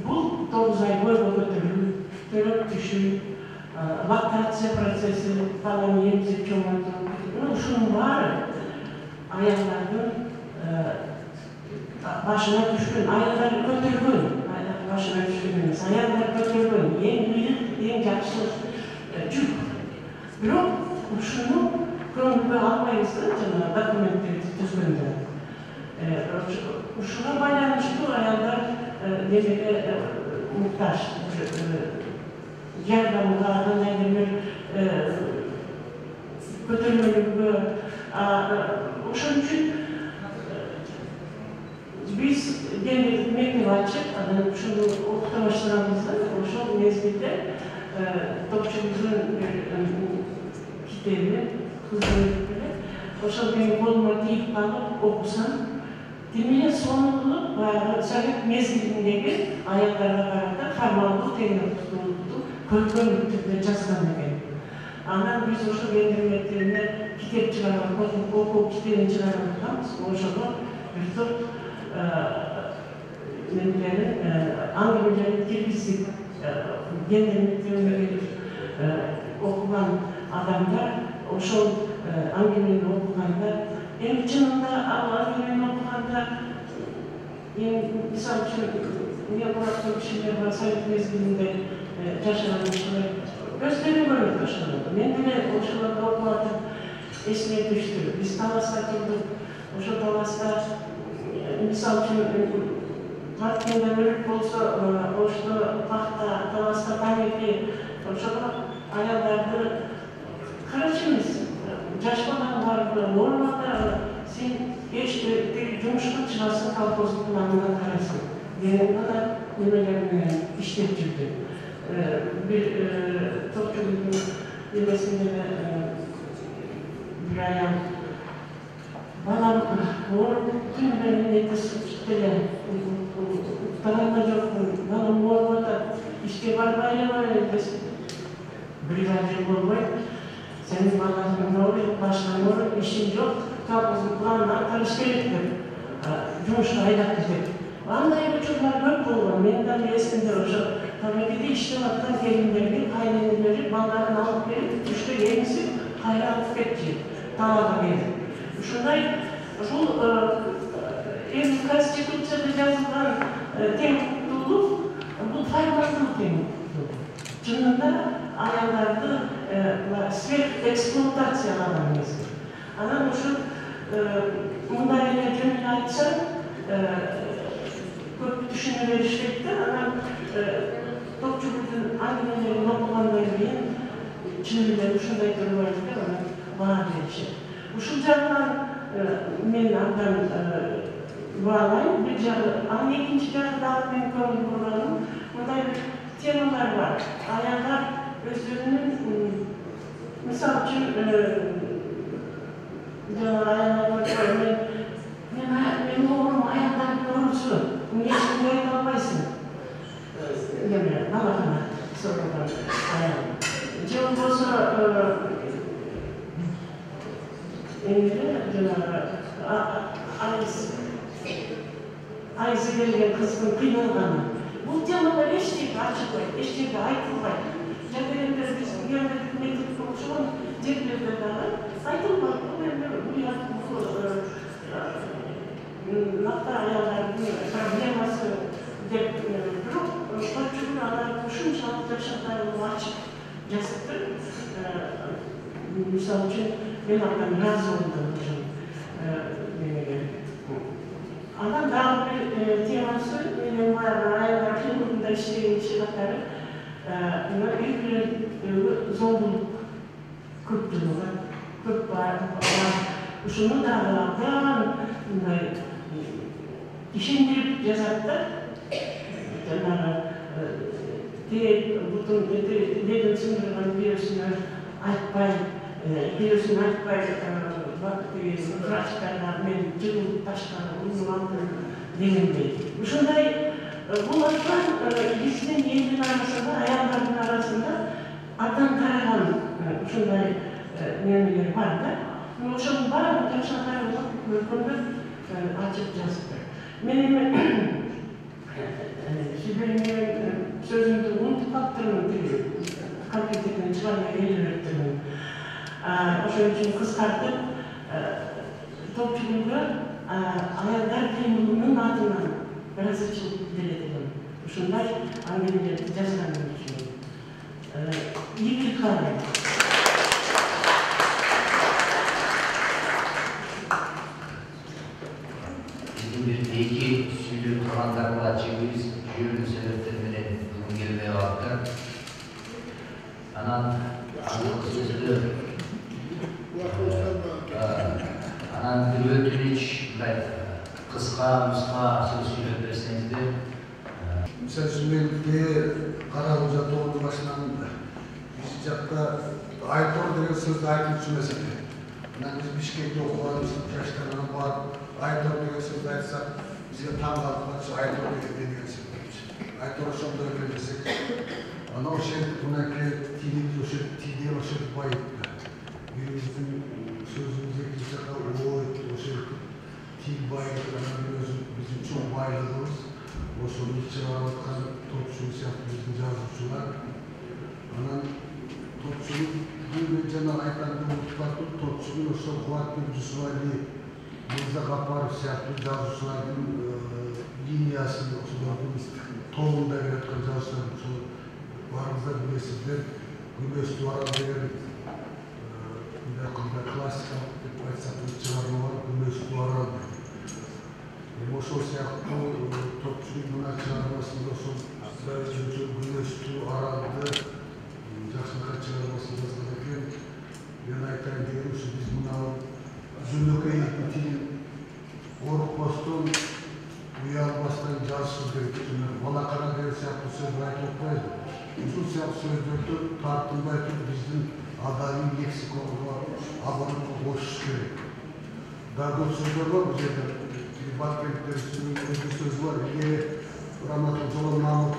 бул 9 ай бойго көтөрүлүү, төрөп түшүү, лактация процесси, баланы эмзип чоңойтуу, ушунун баары аялдардын башына түшкөн, аялдар көтөргөн, башына түшкөн эмес, аялдар көтөргөн эң ыйык, эң жакшы жүк. Бирок ушуну көңүлгө албайбыз да, жана документтерди түзгөндө. Ушуга байланыштуу аялдар немеге муктаж, жардамга, кандайдыр бир көтөрмөлүккө. Ошон үчүн биз гендердик мектеп ачып, анан ушуну окута баштаганбыз да. Ошол мезгилде топчулуктун китеби, кызмет ошол менин колума тийип калып окусам, демеле сонун кылып баягы совет мезгилиндеги аялдарга карата формалдуу теңдиктүүлүктү көркөм түрдө жазган экен. Анан биз ошол гендер мектебине китеп чыгарып, окуу китебин чыгарып атканбыз. Ошого бир топ аңгемелерин киргизип, гендер мектебине келип окуган адамдар ошол аңгемени окуганда, эми чынында ал аңгемени окуганда, мисалы үчүн, мен Мураттын кишилер бар совет мезгилинде жашаган кишилер көздөрү көрүп баштады. Мен деле ошолорду окуп атып эсиме түштү. Биз таласта турдук. Ошол таласта мисалы үчүн партияда өлүп болсо, ошто пахта таласта тамеки, ошого аялдарды карачыңыз. Жаш балалар нормада сен жумушка чыгасың, колхоздун алдынан карайсың. Мен гана немелер менен иштеп жүрдүм. Бир топчулуктун эмесинде бир аял балам күн менен этип деле уктаган да жокмун, балам ооруп атат, ишке барбайлы десем, бригадир болбой, сенин балаңдын ооруп, башынан ооруп, ишин жок, колхоздун планын аткарыш керек деп жумушка айдап кетет. Андай учурлар көп болгон. Мен дагы эсимде ошо тамекиде иштеп аткан келиндердин кайненелери балдарын алып келип, түштө эмизип, кайра алып кетчү, талаага келип. Ушундай, ушул эми конституцияда жазылган тең укуктуулук, бул формалдуу тең укуктуулук. Чынында аялдарды сверхэксплуатациялаган эмес. Анан ушул мындай эле жөнүн айтсам, көп түшүнө беришет да. Анан топчулуктун аңгемелерин окугандан кийин чын эле ушундай турбайт деп анан баа беришет. Ушул жагынан мен абдан баалайм. Бир жагы, анын экинчи жагы дагы мен көңүл бурганым, мындай темалар бар. Аялдар өздөрүнүн, мисалы үчүн, аялдар мен оорум, аялдардын оорусу, эмне үчүн айта албайсың? Эме, балакана соргон аял. Же болбосо айызы келген кыздын кыйналганы. Бул темалар эчтеке ачылбайт, эчтеке айтылбайт. Жагдайларда биз гендердик мектепте ошол жерлерде дагы айтылбак бул эми накта аялдардын проблемасы деп бирок көпчүлүк алар ушунчалык жашатайын ачык жазыптыр. Мисалы үчүн мен андан ыраазы болдум ошол немеге. Анан дагы бир темасы менин баягы аялдар клубунда иштеген кишилер үй-бүлөлүк зомбулук көп бар. Ушуну дагы абдан мындай ишендирип жазат да. Жанагы бутун леген сындырган бирөөсүнө айтпай врачтарга мен жылып ташкан дегендей. Ушундай бул аткан биздин элдин арасында, аялдардын арасында абдан тараган ушундай немелер бар да. Ошонун баарын жашатай көргөндөр ачык жазыптыр. Мен эми Сибиринин сөзүмдү унутуп калыптырмын, компьютерден чыгармай элебептирмин. Ошон үчүн кыскартып, топчулукка аялдар клубунун атынан ыраазычылык билдирет. Ушундай аңгемелерди жазганым үчүн. Ийгилик каалайм. Bizdeki süylü turanlarla çeviriz, jürün sebepleri bugün gelmeye baktı. Anan sözlü, anan bir ötünüç, kıska, muska söz söyleyip verseniz de. Mesela şimdi Karakoca doğru başından biz jakta Aytor degen sözü aytып düşünmesek. Biz Bişkek'te okuduğumuz yaşlarına var. Aytor degen sözü aytsak bizge taң kalıp kalıp Aytor degen söz. Aytor şonda öğrenmesek. Ana o şey bunaki tilini o şey bayıttı. Birimizin sözümüze gitsek o şey til bayıttı. Bizim çok bayıldığımız. O sonun çıkartkan topçuluk yaptığımızın yazıcılar. Anan topçuluk bir cana aytanda mutlaka topçuluk olsa kuvvetli cüsvali Mirza Kaparov yaptığı yazıcıların liniyasını oturduğumuz toğunda yaratkan yazıcılar varımızda bilesizler. Güneş duvarı degen bir dakika klasik aytsaklı çıkarma var. Güneş duvarı Ошол сыяктуу топчулуктун чыгармасында ошол Güneşli аралды жакшылыкка чыгармасын жазган экен. Мен айтайын дегеним ушу биз мына Зүлнөкөй тилин коркпостон, уялбастан жазышыбыз керек. Балакана деген сыяктуу сөз айтып атпайбы? Ушул сыяктуу сөздөрдү тартынбай туруп биздин адабий лексикага абонуп кошуш керек. Дагы көп сөздөр бар бул жерде. Batkent'lerin ödü sözü var. Ege Rahmetli Jolon Mahmut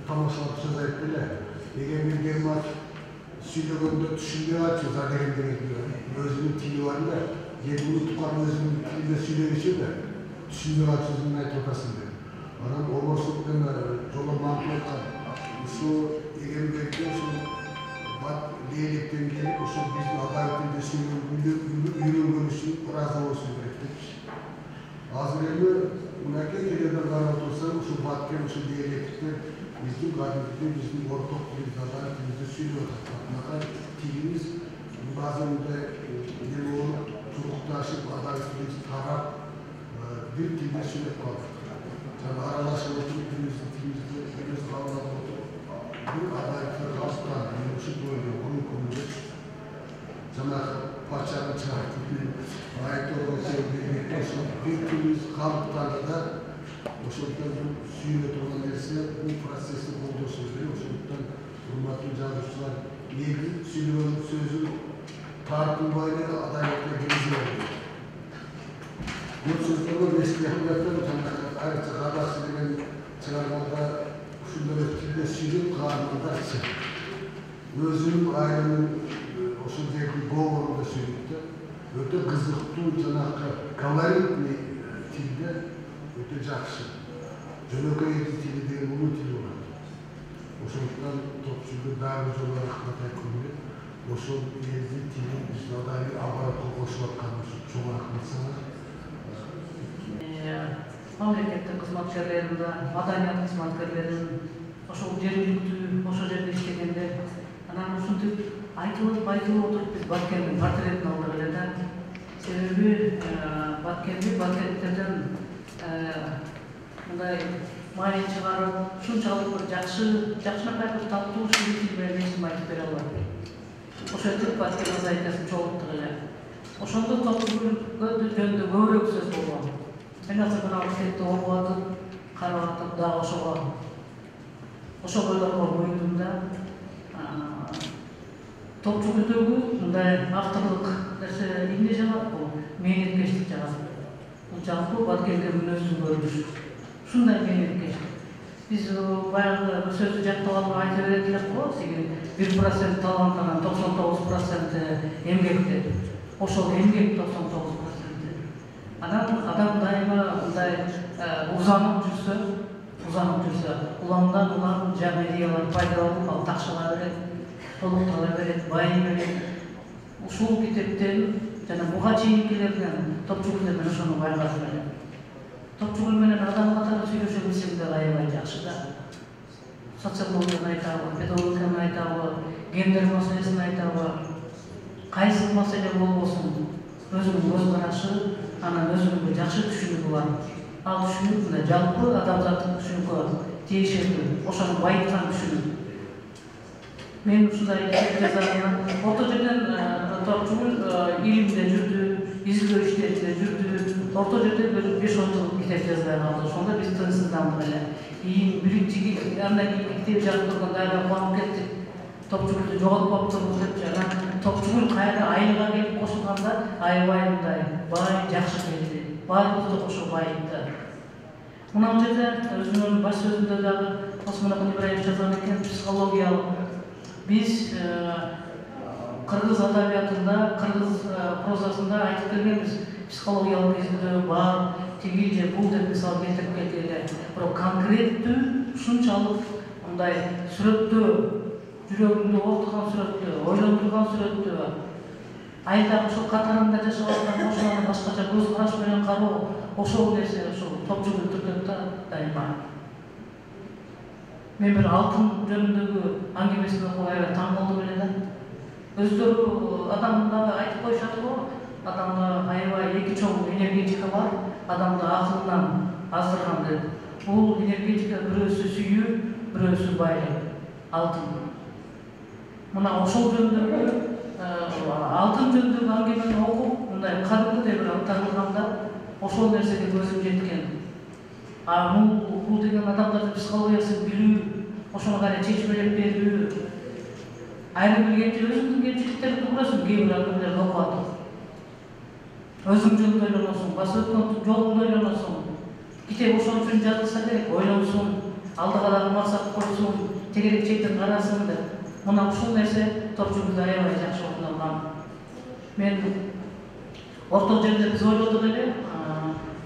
tamamlamak söz ayettiler. Ege bir gelmat süylөгөндө түшүнбөй атчу задегенден өзүнүн тили бар да, егени тукан өзүнүн тилинде сүйлөгүчү да, түшүнбөй атчу сөзүн айтып атасың деп. Анан Оморсуктун Жолон Mahmut айткан, ушул эгембекке ушул бат диалектен келип, ушул биздин адабий тилде үйрөнгөн үчүн ыраазы болушу керек деп. Азыр эми мынакей теледен карап турсаң, ушул баткен ушул диалектте биздин кадимки биздин орток тилибиз адабий тилибизде сүйлөп атат. Мынакай тилибиз баазы мындай эме болуп турукташып, адабий тилибиз тарап, бир тилде сүйлөп калдык. Жана аралашып отуруп тилибизди кабыл алып отуруп, бир адабий тил калыптанды. Мен ушул көңүл көңүлдөч жанагы патшаны чыгартып Aytor'un sevdiği ошол bir timiz kalıptandı da ошондон сүйүнө турган нерсе бул процессти колдошубуз керек. Ошондуктан урматтуу жазуучулар элдин сүйлөгөн сөзүн тартынбай эле адалетке киргизет. Бул сөздөргө эскертиптер жанагы айрыкча кадасы деген чыгармада ушундай тилде сүйлөп каагандарчы өзүнүн айылынын ошол жердин говорунда сүйлөйт да. Öte kızıktуу жанагы колоритный тилде öte жакшы. Жөнөкөй тили деген мунун тили болот. Ошондуктан топчулукка дагы жолу рахмат айткым келет. ошол элдин тилин биз дагы абаракка кошуп атканыбыз чоң рахмат. Мамлекеттик кызматкерлерин да, маданият кызматкерлерин ошол жергиликтүү ошол жерде иштегенде анан ушинтип айтылып отуруп биз Баткендин портретин алдык эле да. Себеби Баткендтерден мындай маани чыгарып, ушунчалык бир жакшынакай бир таттуу шийлик менен эчим айтып бере албайм. Ошентип Баткен азайкасын чогулттук эле. Ошондо топтугул жөнүндө көбүрөөк сөз болгон. Мен азыр мына кетти окуп атып, карап атып дагы ошол ойлорго моюндум да. Топчугулдөгү мындай авторлук нерсе эмне жагат бул? Мээнеткечтик жагат. Бул жалпы Баткенге мүнөздүү көрүнүш. Ушундай мээнеткечтик. Биз баягы бир сөздү жактап алып айта берет элек го, 1% талант анан 99% эмгекте. Ошол эмгек 99%. Анан адам дайыма мындай узанып жүрсө, уландан улан жаңы идеялар пайда болуп, ал такшала берет, толуктала берет, байый берет. Ушул китептен жана буга чейинкилерден Топчугул менен ошону байкадым эле. Топчугул менен адам катары сүйлөшө билсем да аябай жакшы да. Социологияны айтабы, педагогиканы айтабы, гендер маселесин айтабы. Кайсы маселе болбосун, өзүнүн көз карашы, анан өзүнүн жакшы түшүнүгү бар. Ал түшүнүк мындай жалпы адамзаттын түшүнүккө тиешелүү, ошону байыткан түшүнүк. Мен ушундай китеп жазганымдан орто жерден Топчугул илимде жүрдү, изилдөө иштеринде жүрдү. Орто жерде бир 5-10 жыл китеп жазбай калды. Ошондо биз тынчсыздандык эле. Биринчи андан кийинки китеп жазып турганда аябай кубанып кеттик. Топчугулду жоготпоптурбуз деп жана Топчугул кайра айылга келип кошулганда аябай мындай бай, жакшы келди. Баарыбызды кошуп байытты. Мына жерде өзүнүн баш сөзүндө дагы Осмонакул Ибраев жазган экен, психологиялык. Биз кыргыз адабиятында, кыргыз прозасында айтып келгенбиз, психологиялык изилдөө бар, тиги же бул деп мисал келтирип келди эле. Бирок конкреттүү ушунчалык мындай сүрөттөө, жүрөгүңдү оортуган сүрөттөө, ойлондурган сүрөттөө, айылда ошол катарында жашап аткан кошуналарды башкача көз караш менен кароо, ошол нерсе ошол Топчугул түрдө да дайыма. Мен бир алтын жөнүндөгү аңгемесин окуп аябай таң болдум эле да. Өздөрү адамда айтып коюшат го, адамда аябай эки чоң энергетика бар, адамды акылынан аздырган деп. Бул энергетика бирөөсү сүйүү, бирөөсү байлык, алтын. Мына ошол жөнүндөгү алтын жөнүндөгү аңгемени окуп, мындай кадимдей бир тагылганда ошол нерсеге көзүм жеткен. Бул деген адамдардын психологиясын билүү, ошону кайра чечмелеп берүү. Айрым билгенче өзүңдүн кемчиликтериңди көрөсүң, кээ бир адамдарды окуп атып. Өзүң жөнүндө ойлоносуң, басып өткөн жолуңду ойлоносуң. Китеп ошон үчүн жазылса керек, ойлонсуң, алдыга дагы максат койсуң, тегерек чектен карасың деп. Мына ушул нерсе Топчугулда аябай жакшы ордонгон. Мен орто жерде биз ойлодук эле,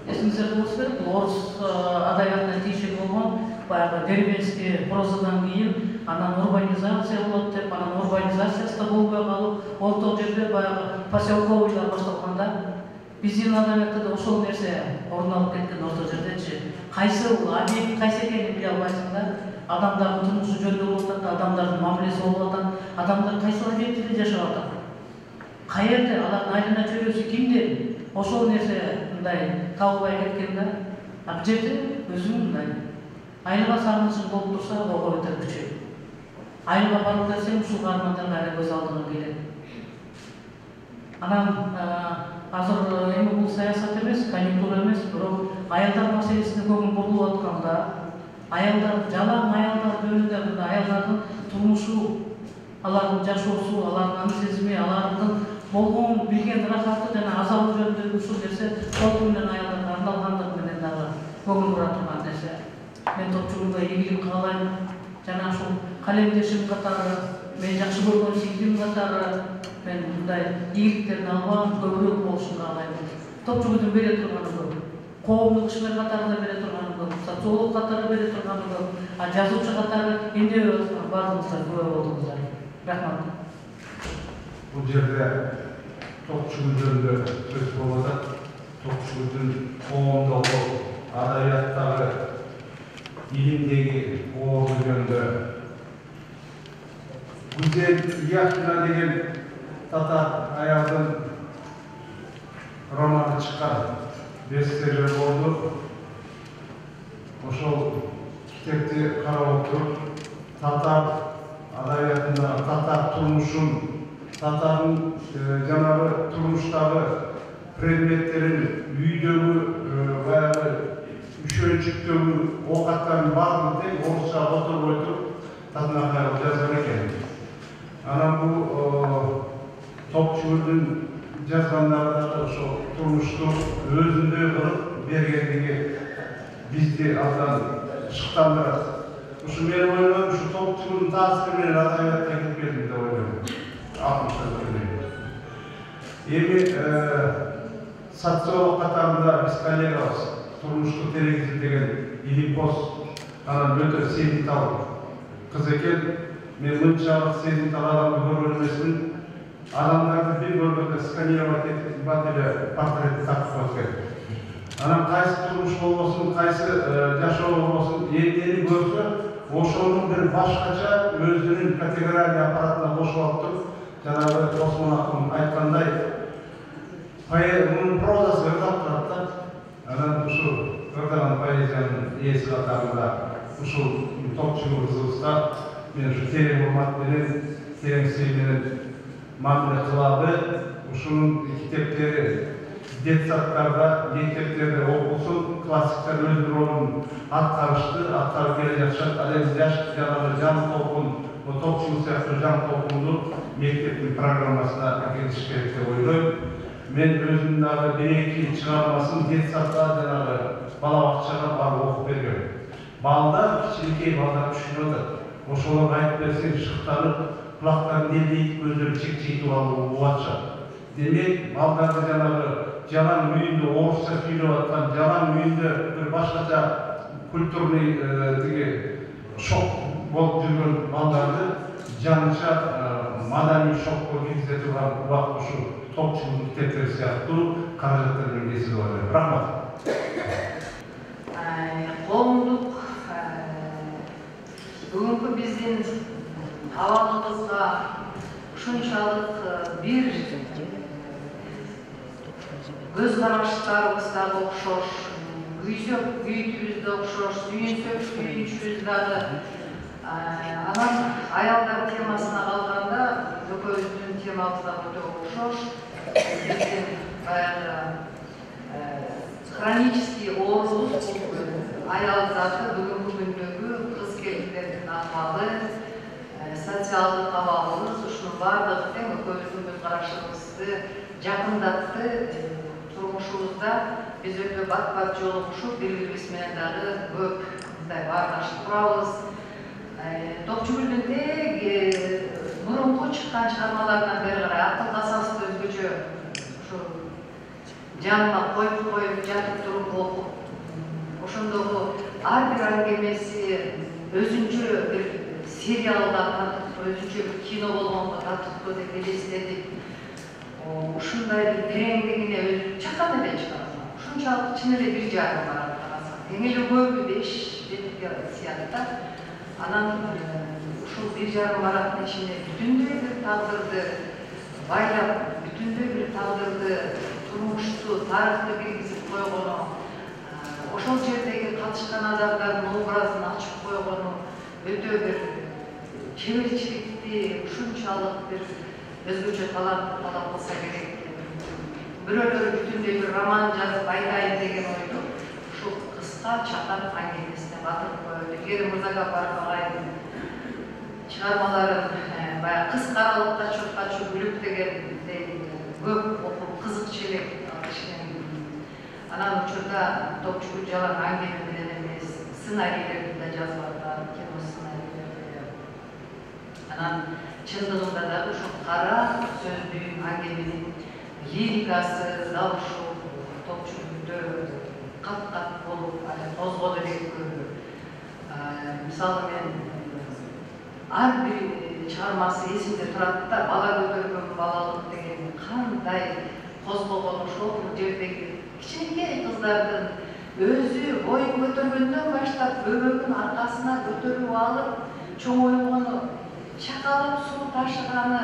эсиңизде болсо керек, бул орус адабиятына тийиштүү болгон баягы деревенский прозадан кийин анан урбанизация болот деп, анан урбанизациясы да болбой калып, орто жерде баягы поселковыйлар башталганда, биздин адабиятта да ошол нерсе орун алып кеткен орто жердечи. Кайсы объект кайсы экенин биле албайсың да, адамдардын турмушу жөндөп болуп атат, адамдардын мамилеси болуп атат, адамдар кайсы объектиде жашап атат. Каерде алардын айылына чөйрөсү кимдер? Ошол нерсе мындай табылбай кеткен да. А бул жерде өзүң мындай айылга сагынычың болуп турса, ого бетер күчөйт. Айылга барып келсең, ушул армандар кайра көз алдыңа келет. Анан азыр эми бул саясат эмес, конъюнктура эмес, бирок аялдар маселесине көңүл бурулуп атканда, аялдар, жалаң аялдар жөнүндө мындай аялдардын турмушу, алардын жашоосу, алардын ан сезими, алардын болгон билген рахаты жана азабы жөнүндө ушул нерсе толугу менен аялдарга арналгандыгы менен дагы көңүл бура турган нерсе. Мен Топчугулга ийгилик каалайм, жана ушул калемдешим катары, мен жакшы көргөн сиңдим катары, мен мындай ийгиликтердин албан көбүрөөк болушун каалайм. Топчугулдун бере турганы көп. Коомдук ишмер катарында бере турганы көп, социолог катары бере турганы көп, а жазуучу катары эмне бардыңыздар, күбө болдуңуздар. Рахмат. bu yerde Topçugül'de söz bolada, Topçugül'ün qoğumdaki, adabiyattagı, ilimdeki oğlu yönde Güzel Yaxina degen Tatar ayağının romanı çıkan bestseller oldu. Oşol kitapti karab oturup Tatar adabiyatında Tatar turmuşun, Tatar'ın janagı turmuştagı predmetlerin üydögü bayağı üçöncüktөгü oğattарын bardın tek orusça oturup oyturup tadına kayıp yazgan eken. Ana bu Topçugül'ün жазгандарында ошо турмушту өзүндөй кылып бергендиги бизди абдан шыктандырат. Ушу менин ойлойм, ушу Топчугулдун таасири менен адабиятка кирип келдим деп ойлойм. 60-та эми социолог катарында биз коллегабыз турмушту тереңизди деген Илимпоз анан өтө сезимтал кыз экен. Мен мынчалык сезимтал адамды көргөн эмесмин. Adamlarda bir bölgede skaniyavat etbat ile portreti takip etken. Anam kaysı turmuş olmasın, kaysı yaşam olmasın, yeni görse, oşonun bir başkaca özünün kategori aparatına boşalttı. Cenab-ı Osman Akın aytkanday, bunun prozası ırdak taratta, anam şu ırdagan poeziyanın iyesi katarında, şu Topçugul kızılışta, men şu tereң hurmat menen, tereң sevmenen mamle kılabı, uşunun kitapları detsatlarda, mekteplerde okusun, klasikler öz rolünü atkarıp gelecek şart, alemiz yaş can topun, o Topçugul siyasi can topundu mektepin programmasına akılış gerek деп oylayım. Men özümdagi bir-iki çıkarmasın detsatlar janağı bala bakçaga barıp okup bergen. Balдар, кичинекей балдар düşünüp atar. Oşolar ayıp bersen şıktanıp, kulaklarını deleyip, gözleri çek-çekip alıp uvatça. Demek, baldarda jalan müyünde orusça söylep atkan, jalan müyünde bir başkaça kulturный şok bolup жүргөн балдарды жаныча madani şokko киргизе турган убакыт ушу Topçugul kiteптери сыяктуу каражаттар менен кесилип атат. Рахмат. Коомдук бүгүнкү биздин абалыбызга ушунчалык бир көз караштарыбыз дагы окшош, күйсөк күйүтүбүз да окшош, сүйүнсөк сүйүнүчүбүз дагы. Анан аялдар темасына калганда экөөбүздүн темабыз дагы өтө окшош. Биздин баягы хронический оорубуз аял заты бүгүнкү күндөгү кыз келиндердин акыбалы, социалдык абалыбыз ушунун баардыгы тең экөөбүздүн көз карашыбызды жакындатты. Турмушубузда биз өтө бат-бат жолугушуп, бири-бирибиз менен дагы көп мындай баардашып турабыз. Топчугулдун тег мурунку чыккан чыгармаларынан бери карай акыл-касабызды өзгөчө ушу жаныма коюп жатып туруп окуп, ошондогу ар бир аңгемеси өзүнчө бир сериалга татыктуу, өзүнчө бир кино болгонго татыктуу деп элестетип, ушундай бир тереңдигине өзү чакан эле чыгарат. Ушунчалык чын эле 1,5 барат карасак. Тең эле көбү 5-7 сыяктуу. Анан ушул 1,5 бараттын ичинде бүтүндөй бир тагдырды байлап, бүтүндөй бир тагдырды, турмушту, тарыхты киргизип койгону, ошол жердеги катышкан адамдардын образын ачып койгону өтө бир чеберчиликти, ушунчалык бир өзгөчө талант кылса керек. Бирөөлөр бүтүндөй бир роман жазып айтайын деген ойду ушул кыска чакан аңгемесине батырып коет. Эгер Мырзагапаров агайдын чыгармаларын баягы кыз каралыкка чуркачу бүлүк дегендей көп окуп кызыкчу элек анан учурда Топчугул жалаң аңгеме менен эмес, сценарийлерди да жазып аткан, кино сценарийлерди. Анан чындыгында да ушул кара сөздүү аңгеменин лирикасы дал ушул Топчугулдө кат-кат болуп козгоду элек. Мисалы мен ар бир чыгармасы эсимде турат да, бала көтөргөн балалык деген кандай козгогон ошол жердеги кичинекей кыздардын өзү боюн көтөргөндөн баштап бөбөгүн аркасына көтөрүп алып чоңойгону, чакалып суу ташыганы,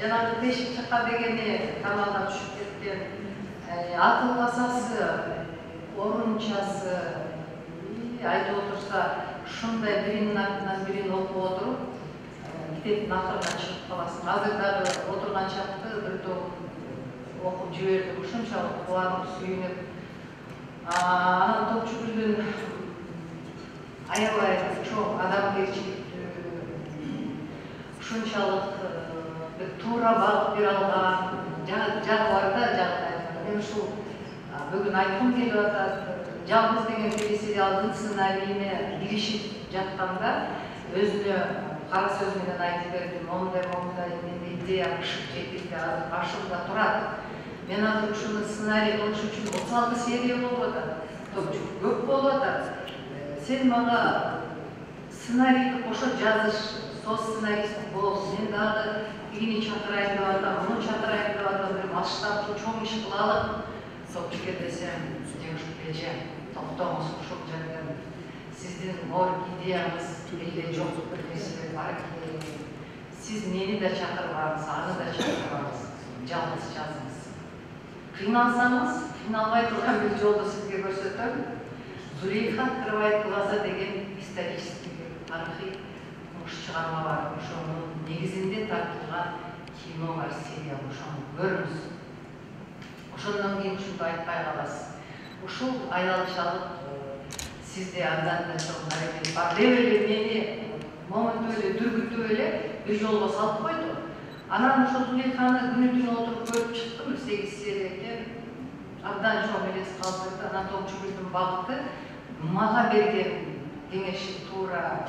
жанагы тешик чака дегени камалга түшүп кеткен, акыл касасы, орунчасы, айтып отурса ушундай биринин артынан бирин окуп отуруп китептин акырына чыгып каласың. Азыр дагы отурган чакты бир топ окуп жибердим, ушунчалык кубанып сүйүнүп. Анан Топчугүлдүн аябай чоң адамгерчиликтүү, ушунчалык бир туура багып бере алган жагы бар да, жагдайлар. Мен ушул бүгүн айткым келип атат. Жалгыз деген телесериалдын сценарийине киришип жатканда өзүнө кара сөз менен айтып бердим. Мондай менде идея бышып жетти, азыр башымда турат. Мен азыр ушуну сценарий кылыш үчүн 36 серия болуп атат. Топчук көп болуп атат. Сен мага сценарийди кошо жазыш, со сценарист бол. Мен дагы бирини чакырайын деп атам, муну чакырайын деп атам, бир масштаб чоң иш кылалым. Сопчуке десем, Эже, токтоңуз, ушул жерден сиздин ор идеяңыз эле жок, бир нерсе бар экен. Сиз мени да чакырбаңыз, аны да чакырбаңыз, жалгыз жазыңыз. Кыйналсаңыз, кыйналбай турган бир жолду сизге көрсөтөм. Зулейха открывает глаза деген исторический тарыхый чыгарма бар. Ошонун негизинде тартылган кино бар, сериал, ошону көрүңүз. Ошондон кийин ушунду айтпай каласыз. Ушул аялчалык сизде андан да чоң аракет бар деп эле мени моменту эле дүргүтүп эле бир жолго салып койду. Анан ошол Зулейханы күнү түнү отуруп көрүп чыктым, 8 серия экен. Абдан чоң элес калтырды. Анан Топчугүлдүн багыты мага берген кеңеши туура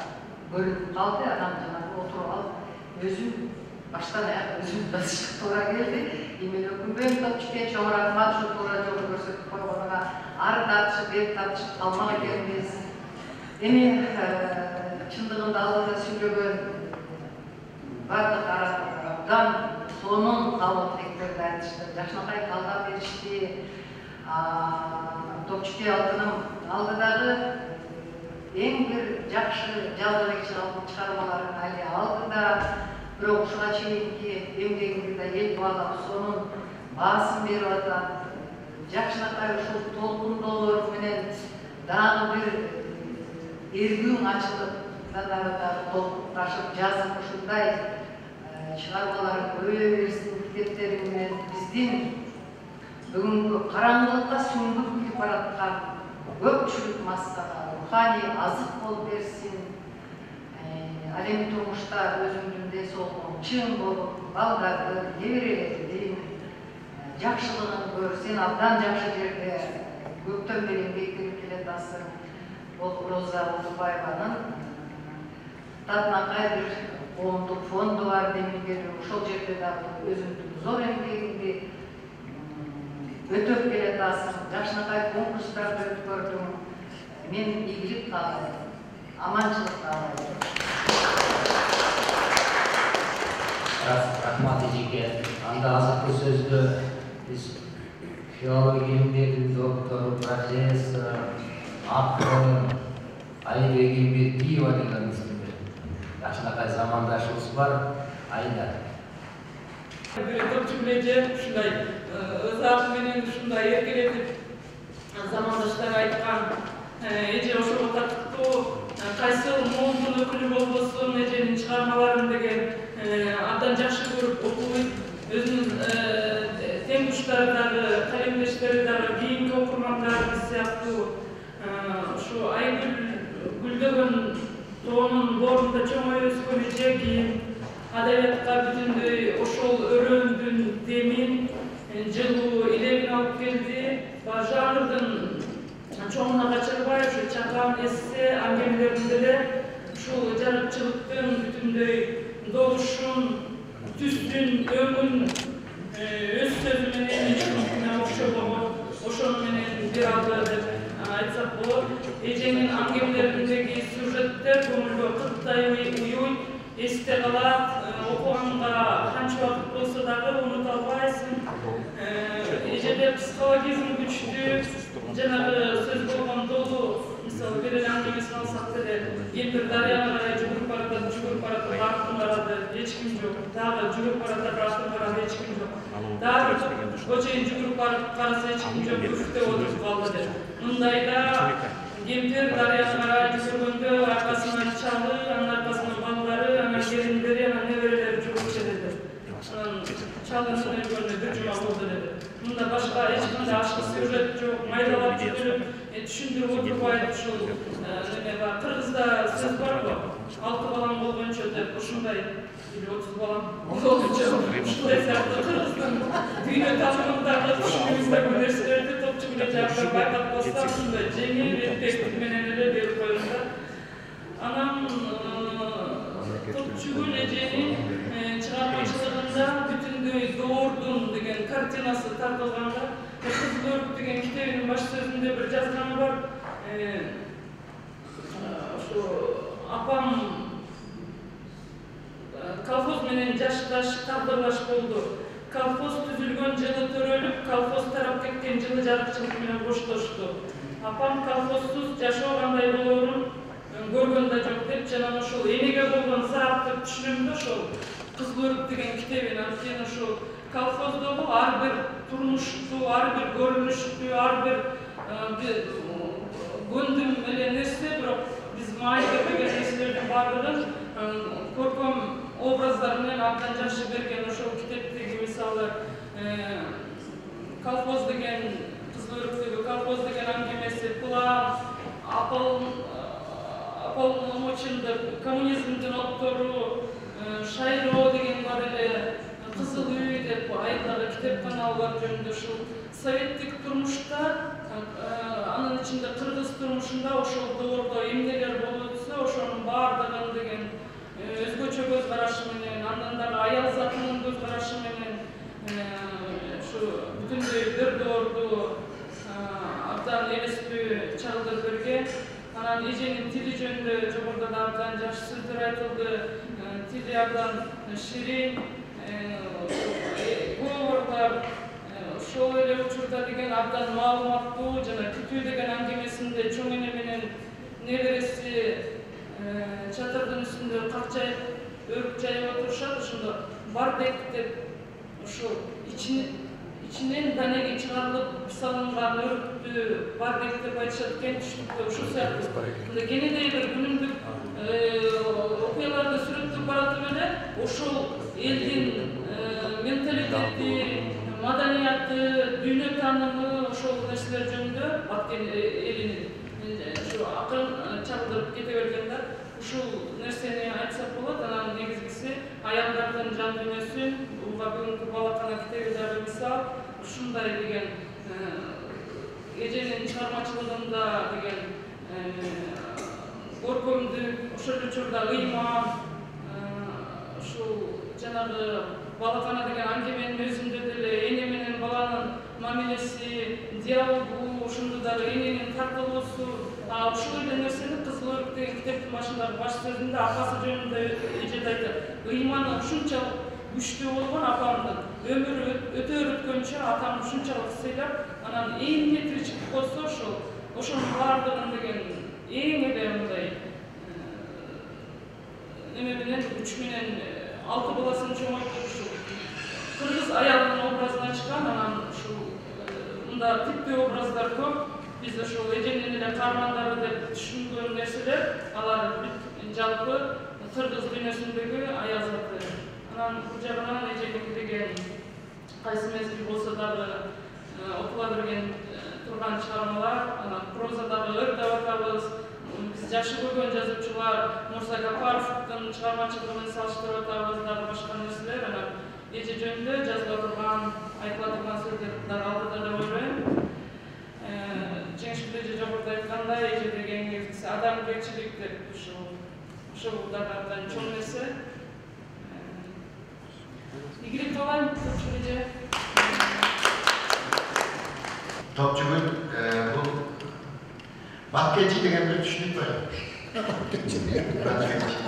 көрүнүп калды. Анан жанагы отуруп алып өзүм баштан аяк өзүм жазышка туура келди. Эмне өкүнбөйм, Топчуке чоң рахмат, ушу туура жолду көрсөтүп койгонуна. Ары тартышып, бери тартышып калмак экенбиз. Эми чындыгында алдыда сүйлөгөн бардык абдан сонун калып тектерди айтышты. Жакшынакай калдап беришти. Топчуке алтыным алдыдагы эң бир жакшы жазып чыгармаларын али алдыда. Бирок ушуга чейинки эмгегиңди да эл баалап сонун баасын берип атат. Жакшынакай ушул толкундоолор менен дагы бир эргүүң ачылып, дагы толкупташып жазып ушундай чыгармалар көбөйө берсин китептериң менен биздин бүгүнкү караңгылыкка сүңгүп кирип бараткан көпчүлүк массага руханий азык болуп берсин. Ал эми турмушта өзүңдүн ден соолугуң чың болуп, балдардын, неберелердин жакшылыгын көр. Сен абдан жакшы жерде көптөн бери эмгектенип келатасың. Бул Роза Отурбаеванын Татынакай бир коомдук фонду бар демилгери. Ошол жерде дагы өзүңдүн зор эмгегиңди өтөп келатасың. Жакшынакай конкурстарды өткөрдүң. Мен ийгилик каалайм, аманчылык каалайм. Рахмат эжеке. Анда азыркы сөздө биз филология эмгегинин доктору, профессор, актер Айнур Эгембердиева деген исимде жакшынакай замандашыбыз бар. Айна. Топчук эже ушундай өз аты менен ушундай эркелетип замандаштар айткан эже ошого татыктуу кайсы мундун өкүлү болбосун эженин чыгармаларын деген абдан жакшы көрүп окуйт. Өзүнүн теңдештери дагы, калемдештери дагы, кийинки окурмандарыбыз сыяктуу ушу Айгүл гүлдөгөн тоонун боорунда чоңой өскөн эже кийин адабиятка бүтүндөй ошол өрөөндүн демин, жылуу илегин алып келди. Жанрдын чоңуна качырбай, ушу чакан эссе аңгемелеринде деле ушул жарыкчылыктын бүтүндөй добушун, түстүн, өңүн өз сөзү менен окшогон, ошону менен бере алды деп айтсак болот. Эженин аңгемелериндеги сюжеттер көңүлгө кыттай уюйт, эсте калат. psikologizm güçlü, cenabı söz bolgan dolu, misal biri angemesini alsak da Gempir Daryan'a karaya jugurup barata baktım baradı, hiç kim yok. Dağı jugurup barata baktım baradı, hiç kim yok. Dağı koçayın jugurup barasa hiç kim yok, üfte oturup kaldı. Mundayda Gempir Daryan'a karaya jugurgunda arkasından çalı, anın arkasından balları, anın gelinleri, anın nevereleri jugurup çeledi. Çalının önüne bir cuma oldu dedi. Bunda başka hiç kimde aşkı süret yok, maydalap çıkırıp, düşündürüp oturup ayıp şu Kırgızda söz var mı? 6 balam olgunca dep, uşunday 30 balam olgunca uşunday siyahta Kırgız'dan dünya tanımındarda düşünümüzde üniversitelerde topçu bileceğimler baykat bastarında Cemil ve teknik menenleri bir koyunda. Anam topçu bileceğinin çıkarmacılığında bütündüğü doğurdun degen kartinası tartılganda Kız Börük degen kitabının baş sözünde bir yazganı var. Şu apam kalfoz menen jaştaş taqdirlaş boldu. Kalfoz tüzülgön жылы төрөлүp, kalfoz tarap ketken жылы жарыкчылык менен коштошду. Апам kalfozsuz жашоо кандай болоорун көргөн да жок деп жана ошол энеге болгон сааттык түшүнүмдө ошол Кыз Бөрүк деген китебин анткени ошол колхоздогу ар бир турмушту, ар бир көрүнүштү, ар бир көндүм эле нерсе, бирок биз майга деген нерселердин баардыгын көркөм образдар менен абдан жакшы берген. Ошол китептеги мисалы колхоз деген Кыз Бөрүктөгү колхоз деген аңгемеси план, апалмочунда коммунизмдин оттору, шайро деген бар эле, кызыл үй деп айылдагы китепканалар жөнүндө ушул советтик турмушта, анын ичинде кыргыз турмушунда ошол доордо эмнелер болуп өтсө, ошонун баардыгын деген өзгөчө көз карашы менен, андан дагы аял затынын көз карашы менен ушу бүтүндөй бир доорду абдан элестүү чагылдырып берген. Анан эженин тили жөнүндө жогоруда да абдан жакшы сөздөр айтылды. Тили абдан ширин, говордар, ошол эле учурда деген абдан маалыматтуу жана күтүү деген аңгемесинде чоң эне менен небереси чатырдын үстүндө какчайып өрүп жайып отурушат. Ошондо бардек деп ошол ичинен данеги чыгарылып салынган өрттү бардек деп айтышат экен түштүктө. Ушул сыяктуу кенедей бир күнүмдүк окуяларды сүрөттөп баратып эле ошол элдин менталитети, маданияты, дүйнө таанымы, ошол нерселер жөнүндө Баткен элинин ушу акын чагылдырып кете берген да. Ушул нерсени айтсак болот. Анан негизгиси аялдардын жан дүйнөсүн буга бүгүнкү балакана китеби дагы мисал. Ушундай деген эженин чыгармачылыгында деген көркөмдүк, ошол учурда ыйман, ушул жанагы балакана деген аңгеменин өзүндө деле эне менен баланын мамилеси, диалогу, ошондо дагы эненин тартылуусу, ушул эле нерсени Кыз Бөрүк деген китептин башындагы баш сөзүндө апасы жөнүндө эже айтат. Ыйманы ушунчалык күчтүү болгон апамдын өмүрү өтө өткөнчө атам ушунчалык сыйлап, анан эң кетиричип болсо ошонун баардыгын деген эң эле мындай неме менен күч менен 6 баласын чоңойтуп ушул кыргыз аялынын образына чыккан. Анан ушул мында типтүү образдар көп. Биз ошол эженин эле каармандары деп түшүнгөн нерселер, алар жалпы кыргыз дүйнөсүндөгү аял заты. Анан бул жагынан эженики деген кайсы мезгил болсо дагы окула берген турган чыгармалар, анан прозадагы өрдөп атабыз. Биз жакшы көргөн жазуучулар Мурза Гапаровдун чыгармачылыгын салыштырып атабыз, дагы башка нерселер. Анан эже жөнүндө жазыла турган, айтыла турган сөздөр дагы алдыда деп ойлойм. Жеңишкүл эже жогоруда айткандай, эже деген негизгиси адамгерчилик деп ошол дагы абдан чоң нерсе. Игилик кылайм, топчу эже. Топчугүл бул Баткенчи деген бир түшүнүк бар.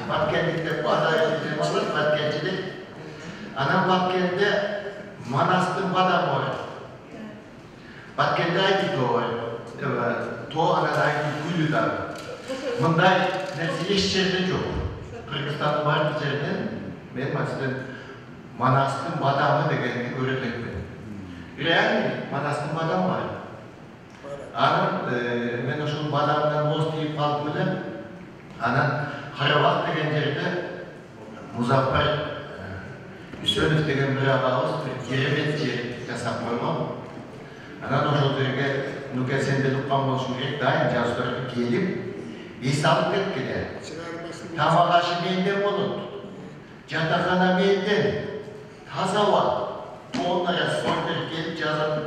Баткенчилик деп Баткенчилик. Анан Баткенде Манастын бадамы бар. Batkende ayki to var. To ana ayki kuyu da. Bunday neresi hiç yerde yok. Kırgızistan'ın var bir yerde. Benim aslında Manastın badamı degenini görecek benim. Yani Manastın badam var. Anam, ben o şu badamdan boz deyip kaldım bile. Anam, Haravak degen yerde Muzaffer Hüsönüf degen bir ağabeyimiz bir yeremetçi yasap koymam. Anam o şu derge nuke sende lukkan olsun gerek daim cazlarını gelip İsa'lık etkile. Tamagaşı menden bulut. Catakana menden. Taza var. Onlara sonra gelip cazan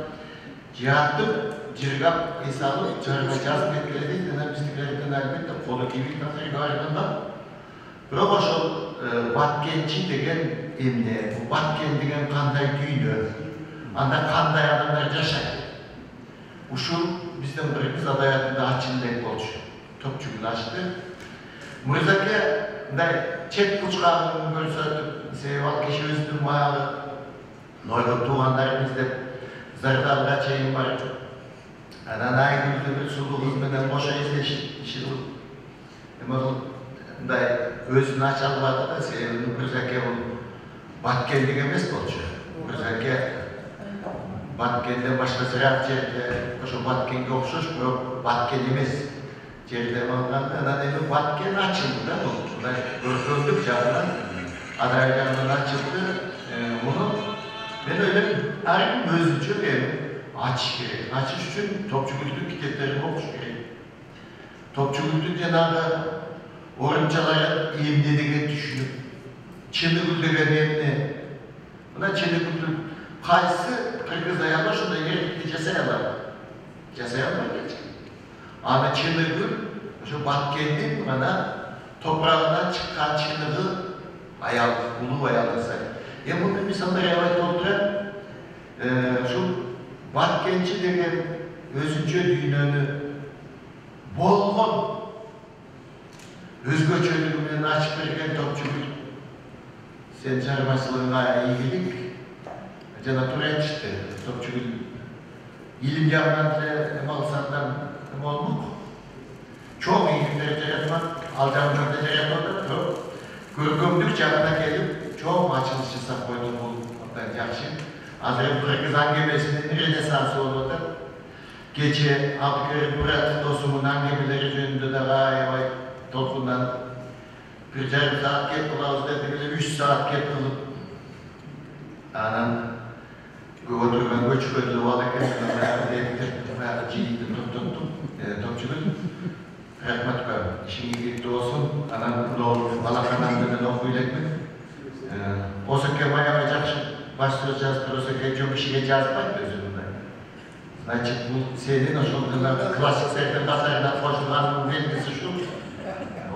cihattım. Jirgap İsa'lık çarına cazın etkiledi. Dinamistiklerden elbette kolu gibi tasarı galiba. Bırak o şu Batkençi degen emne. Bu Batken degen kanday düğünü. Anda kanday adamlar yaşaydı. Bu şu bizden bir kız adayatında açıldık oldu. Topçugul açtı. Mırzake çek buçkağının görsötüp, sevval kişi üzdüm mayalı. Noylu tuğanlarımız da zardalga çeyim var. Ananay gülde bir sulu hizmeden boşa izleşir. Ama özünü açalmadı da sevgili Mırzake bu Batkenlik emes bolçu. Mırzake Batken'de başka ziraat yerde, şu Batken'e okşuş, bu Batken emes. Ceride bağlandı, evi Batken açıldı da bu. Gördük canlı, adaylarından açıldı. Bunu ben öyle her gözücü aç gerek. Açış için Topçu Kültür kitaplarını okuş gerek. Topçu Kültür Cenabı oyuncalara iyimlediğini düşünüp, Çinli Kültür'e nemli. Buna Çinli Kültür kayısı Kırgız ayağına şurada yerlikli cesayalar. Cesayalar geçecek. Ama Çinli şu Batken'in bana toprağından çıkan Çinli ayağı, ulu ayağı say. Bugün insanlar evet olduran şu Batkençi degen özünce düğününü bolğun özgöçölüğünden açıp vergen topçuluk sen çarpasılığına iyilik Cenab-ı yetişti topçuluk ilim yandan emalsandan olmak çok iyi derece yapmak alacağım derece yapmak çok görgümlük çağına gelip çok açılış hesap koydum bu yakşı. Azrem Kırgız angemesinin Rönesansı oldu. Gece Abdülkerim Murat'ın dostumun angemeleri önünde de vay toplumdan bir yarım saat gep bulavuz dedi, 3 saat gep kılıp anam oturgan göçük ödülü olarken bayağı ciliydi tuttum topçuluk rahmet koyalım. İşin iyi olsun, anam doğru Alakanandığını okuyacak mı? O seke bayağı olacak başlayacağız, o seke çok işe yazmak gözümde. Значит, bu senin o şunlar klasik serden tasarından hoşlanan belgesi şu.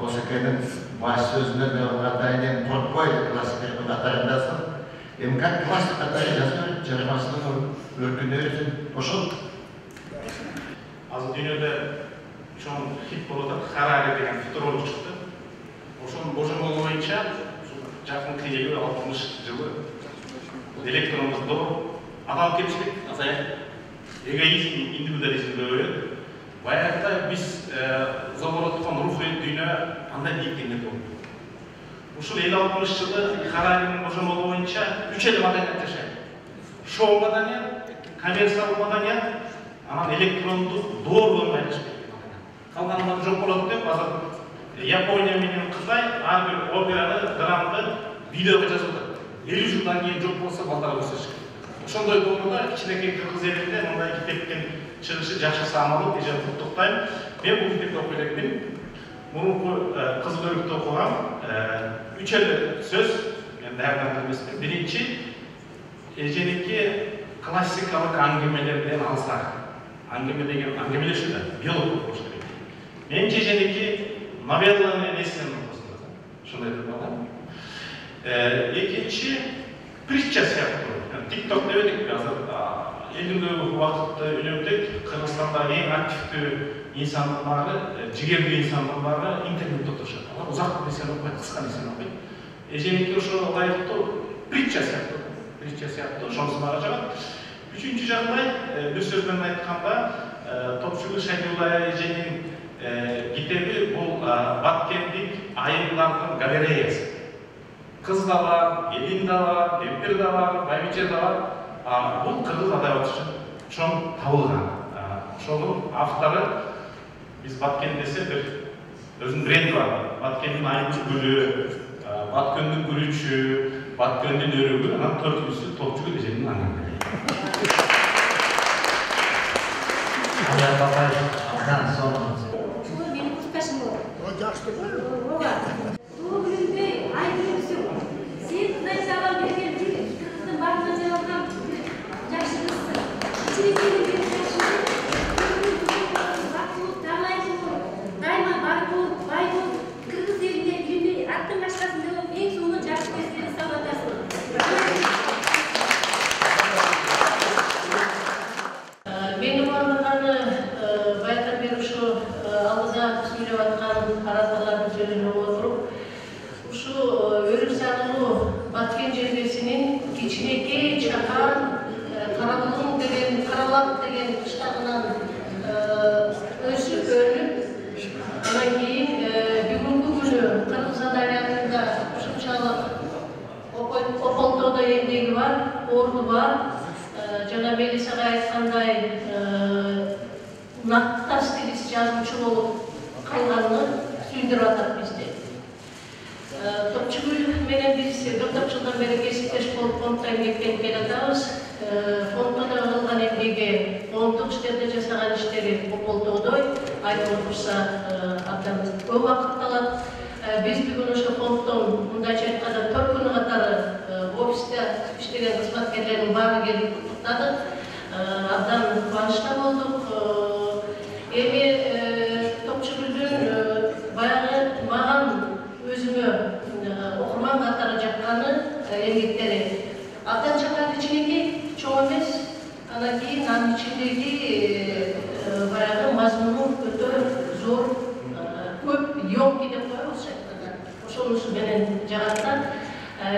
O sekenin baş sözünde de hatta portföyde klasiklerin katarındasın. İmkan klasik katarı yazıyor, Cermasının örgünleri hoşun. Az dünyada şu an hit bolup Harari degen futurolog çıktı. Oşun bojamol boyunca жақын келегі 60 жылы электронымыз doğru адам кемшілік азаяды эгоизм индивидуализмді өйеді баяғыда біз зоморотқан рухи дүние андай биіктігінде болды ушул 50-60 жылы Хараринин божомолу боюнча 3 эле маданият жашайды шоу маданият коммерциялык маданият анан электрондук doğru байланышпайт калгандары жок болот деп азыр Япония менен Кытай ар бир операны, драмды видеого жазып атат. 50 жылдан кийин жок болсо балдар өсөш керек. Ошондой болгондо кичинекей кыргыз элинде мындай китептин чыгышы жакшы самалып, эже куттуктайм. Мен бул китепти окуй электим. Мурунку кызыл өрүктү окугам. 3 эле сөз мен даярданып эмесмин. Биринчи эженики классикалык аңгемелерден алсак. Аңгеме деген аңгемелешүү да биолог болуш керек. Менимче эженики новелланы несінен оқысында, шындай тұрмада. Екінші, притча сияқты. Тиктокта өтік, елдіңгі уақытты өнемдік, Қырғызстанда ең активті инсанның бары, жігерді инсанның бары интернетте отырышады. Олар ұзақ несен оқпайды, қысқа несен оқпайды. Еженеке ошо лайықты притча сияқты, шонысы бара жағады. Üçüncü жағдай, bir sözмен aytқанда, Топчугул Шайдулла эженин китеби бул Баткендик айылдардын галереясы. Кыз да бар, келин да бар, кемпир да бар, байбиче да бар. Бул кыргыз адабияты үчүн чоң табылган. Ошонун автору биз Баткен десе бир өзүнүн бренди бар. Баткендин айылчы гүлү, Баткөндүн гүлүчү, Баткөндүн өрүгү, анан төртүнчүсү Топчугул эженин аңгы. Баткен жергесinin кичинекей чакан Карабулун деген Каралак деген кыштагынан өсүп өнүп анан кийин бүгүнкү күнү Кыргыз адариятында ушунчалык Ополтодо эмгеги бар, орду бар. Жана Мелисага айткандай накта стилист жазуучу болуп калганын сүйүндүрүп атат бизди. Топчугул менен биз 4 жылдан бери кесиптеш болуп фонддо эмгектенип келатабыз. Фонддо кылган эмгеги, фонддук иштерде жасаган иштери Ополтодой, айтып турса абдан көп убакыт алат. Биз бүгүн ошо фонддон мындайча айтканда 4 күн катары офисте иштеген кызматкерлердин баары келип куттуктадык. Абдан кубанычта болдук. Эми Топчугулдун баягы маған өзүмө окурман катары жакканы эмгектери абдан чакан кичинекей, чоң эмес. Анан кийин анын ичиндеги баягы мазмуну өтө зор, көп, ёмкий деп коебуз айтканда. Ошонусу менен жагаттар.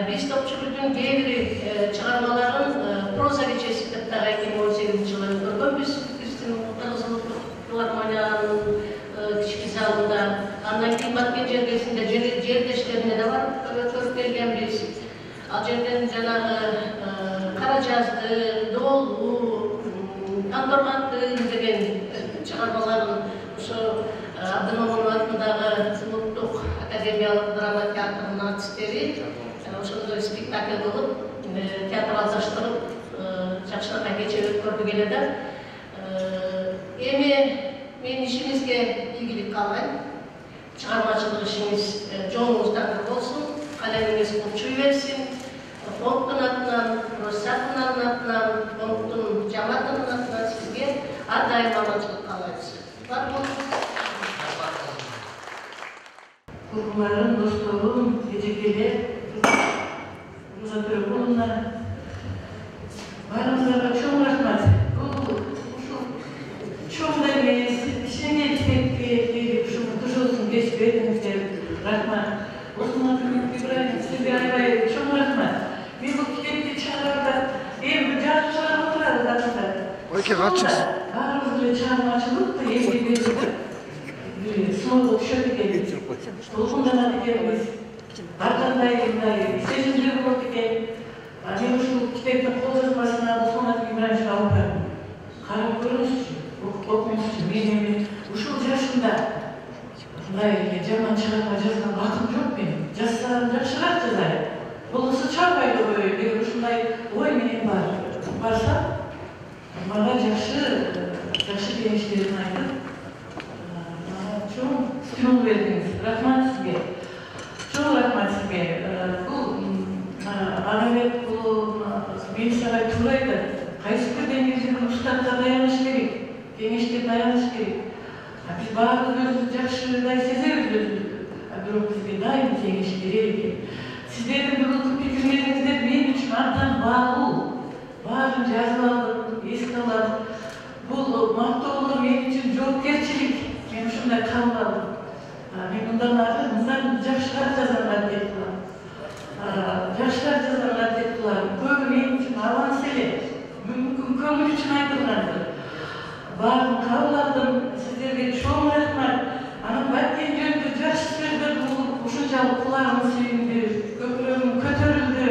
Биз Топчугулдун кээ бир чыгармаларын проза кечеси деп дагы 2018-жылы көргөнбүз. Биздин Кыргыз улуттук филармониянын кички залында. Андан кийин Баткен жергесинде жердештерине да барып көрүп келгенбиз. Ал жерден жанагы Каражазды, Доолу, Кандоргатын деген чыгармаларын ошо Абдымомунов атындагы улуттук академиялык драма театрынын артисттери ошондой спектакль кылып, театралдаштырып, жакшынакай кече өткөрдүк эле да. Эми мен ишиңизге ийгилик каалайм. Чыгармачылык ишиңиз жолуңузда болсун, калемиңиз кулчуй берсин. Фонддун атынан, Россатынын атынан, фонддун жамаатынын атынан сизге ар дайым аманчылык каалайбыз. Бар болуңуз. Курмандарым, досторум, эжекелер, Муза Төрөкуловна, баарыңыздарга чоң рахмат. Бул чоң да эмес, кичине китепке ушул тушуусун кесип бердиңиздер. Рахмат. Осмон Ибраим, сизге аябай чоң рахмат. Мен бул китепти чыгарганда эми жазып чыгарып отурат азырда. Ойке качыңыз. Баарыбыз эле чыгармачылыкты эмгек берип сыноо түшөт экен. Толкунданат экенбиз. Ар кандай мындай сезимдер болот экен. Мен ушул китептин кол жазмасына Осмон Ибраимовичке алып бардым. Карап көрүңүзчү, окуңузчу. Мен эми ушул жашымда мындай жаман чыгарма жазган убактым жок менин. Жазсам жакшыраак жазайын. Болбосо чабай да коеюн. Эгер ушундай ой менен барсам, мага жакшы кеңештерин айтып, чоң стимул бердиңиз. Рахмат сизге. Чоң рахмат сизге. Бул агабек бул Мелисага туура айтат. Кайсы бир деңгээлдеги устатка таяныш керек, кеңешке таяныш керек. Биз баардык өзүбүз жакшыдай сезебиз өзүбүздү. Бирок бизге дайым кеңеш керек экен. Сиздердин бүгүнкү пикирлериңиздер мен үчүн абдан баалуу. Баарын жазып алдым, эске алам. Бул мактоолор мен үчүн жоопкерчилик. Мен ушундай кабыл алдым. Мен мындан жакшыраак жазганга аракет кылам. Жакшыраак жазганга аракет кылам. Көбү мен үчүн аванс эле. Мүмкүн Onun için aydınlandı. Bağırdım, kavladım, sizlerge çoğun rahmat. Anam Batken yönde жақсы сөздер болып, ушунчалык кулагым сүйүндү, көкүрөгүм көтөрүлдү.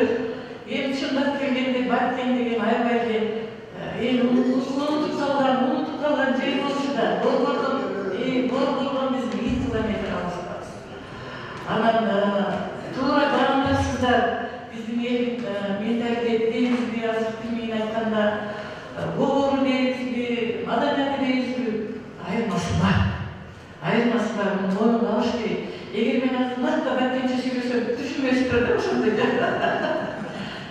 Эми чындап келгенде Баткен деген аябай эле унутуп калган жер болчу да, Борбордон биз 1 километр алыстабыз. Анан туура багындасыздар, биздин элдин менталитетибизби, азыркы тил менен айтканда, боору дейбизби, маданияты дейбизби, айырмасы бар. Айырмасы бар, муну моюнга алыш керек. Эгер мен артымда Баткенче сүйлөсөм, түшүнбөйсүздөр да ошондой.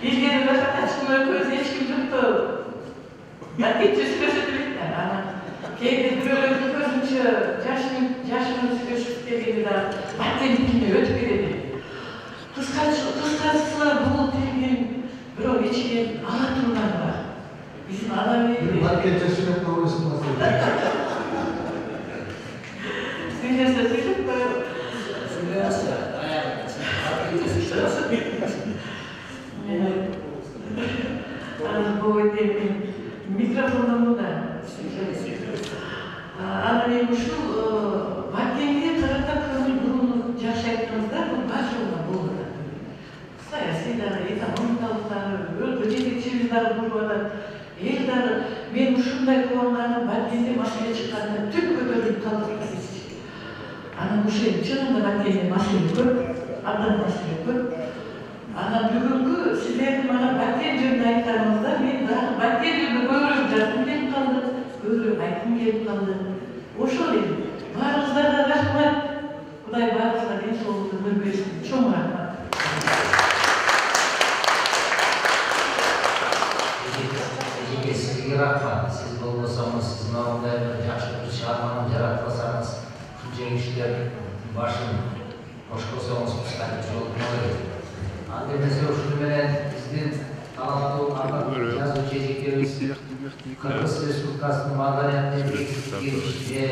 Илгери башка ачкан көз эч ким жокто. Баткенче сүйлөсө делет. Анан кээде бирөөлөрдүн көзүнчө жашынын сүйлөшүп келгенде да Баткендикине өтүп кетет. Кыскачылар бул тилдин бирок ичинен ала турганы бар. Биздин адами Баткенче сүйлөп койбосун. Микрофондон да. Анан эми ушул Баткенге карата көңүл буруну жакшы айттыңыздар, бул бар жолдо болду. Саясий дагы, экономикалык дагы, өлкө жетекчибиз дагы буруп атат. Эл дагы мен ушундай кубанганым Баткенде маселе чыкканда түп көтөрүлүп калдык. Анан ушул чынында Баткенде маселе көп, абдан маселе көп. Анан бүгүнкү сиздердин мага Баткен жөнүндө айтканыңыздар, мен дагы Баткен жөнүндө көбүрөөк жазгым келип калды, көбүрөөк айткым келип калды. Ошол эле. Баарыңыздарга рахмат. Кудай баарыңызга ден соолукту берсин. Чоң рахмат. Сизге рахмат. Сиз болбосоңуз, сиз мындай жакшы бир чыгарманы жараткансаңыз, ушунча кишилердин башын кошкосоңуз кыскартып жолуп болот. Демесе ушуну менен биздин талаптуу жазуу чечектерибиз Кыргыз Республикасынын маданиятын бекитишке,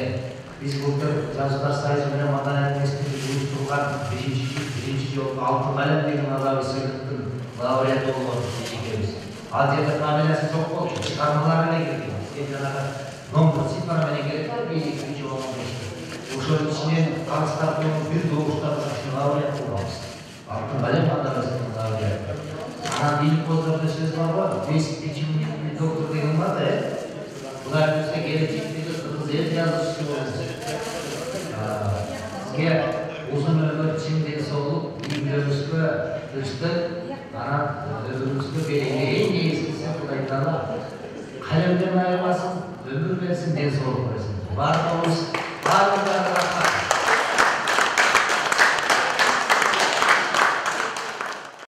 биз былтыр Жазуулар союзу менен маданият институту уюштурган 5-чи жолку алтын калем деген адабий сыйлыктын лауреаты болгон чечекебиз. Ал жерде фамилиясы жок болчу, чыгармалары эле кирген. Жанагы номер цифра менен келет да, 1-2-3-15. Ошол ичинен Казакстандын бир добуштарды лауреат болгонбуз. Алтын калем адабиясынын лауреаты. Анан илим бозордо сөз барбы? 5-чи доктор деген бар да, Кудай бизге келечектеги кыргыз эл жазуучусу болсун. Сизге узун өмүр, чың ден соолук, үйүңөрүңүзгө тынчтык, анан өмүрүңүзгө береке, эң негизгиси Кудай таала калемден айырбасын, өмүр берсин, ден соолук берсин. Бардыгыбыз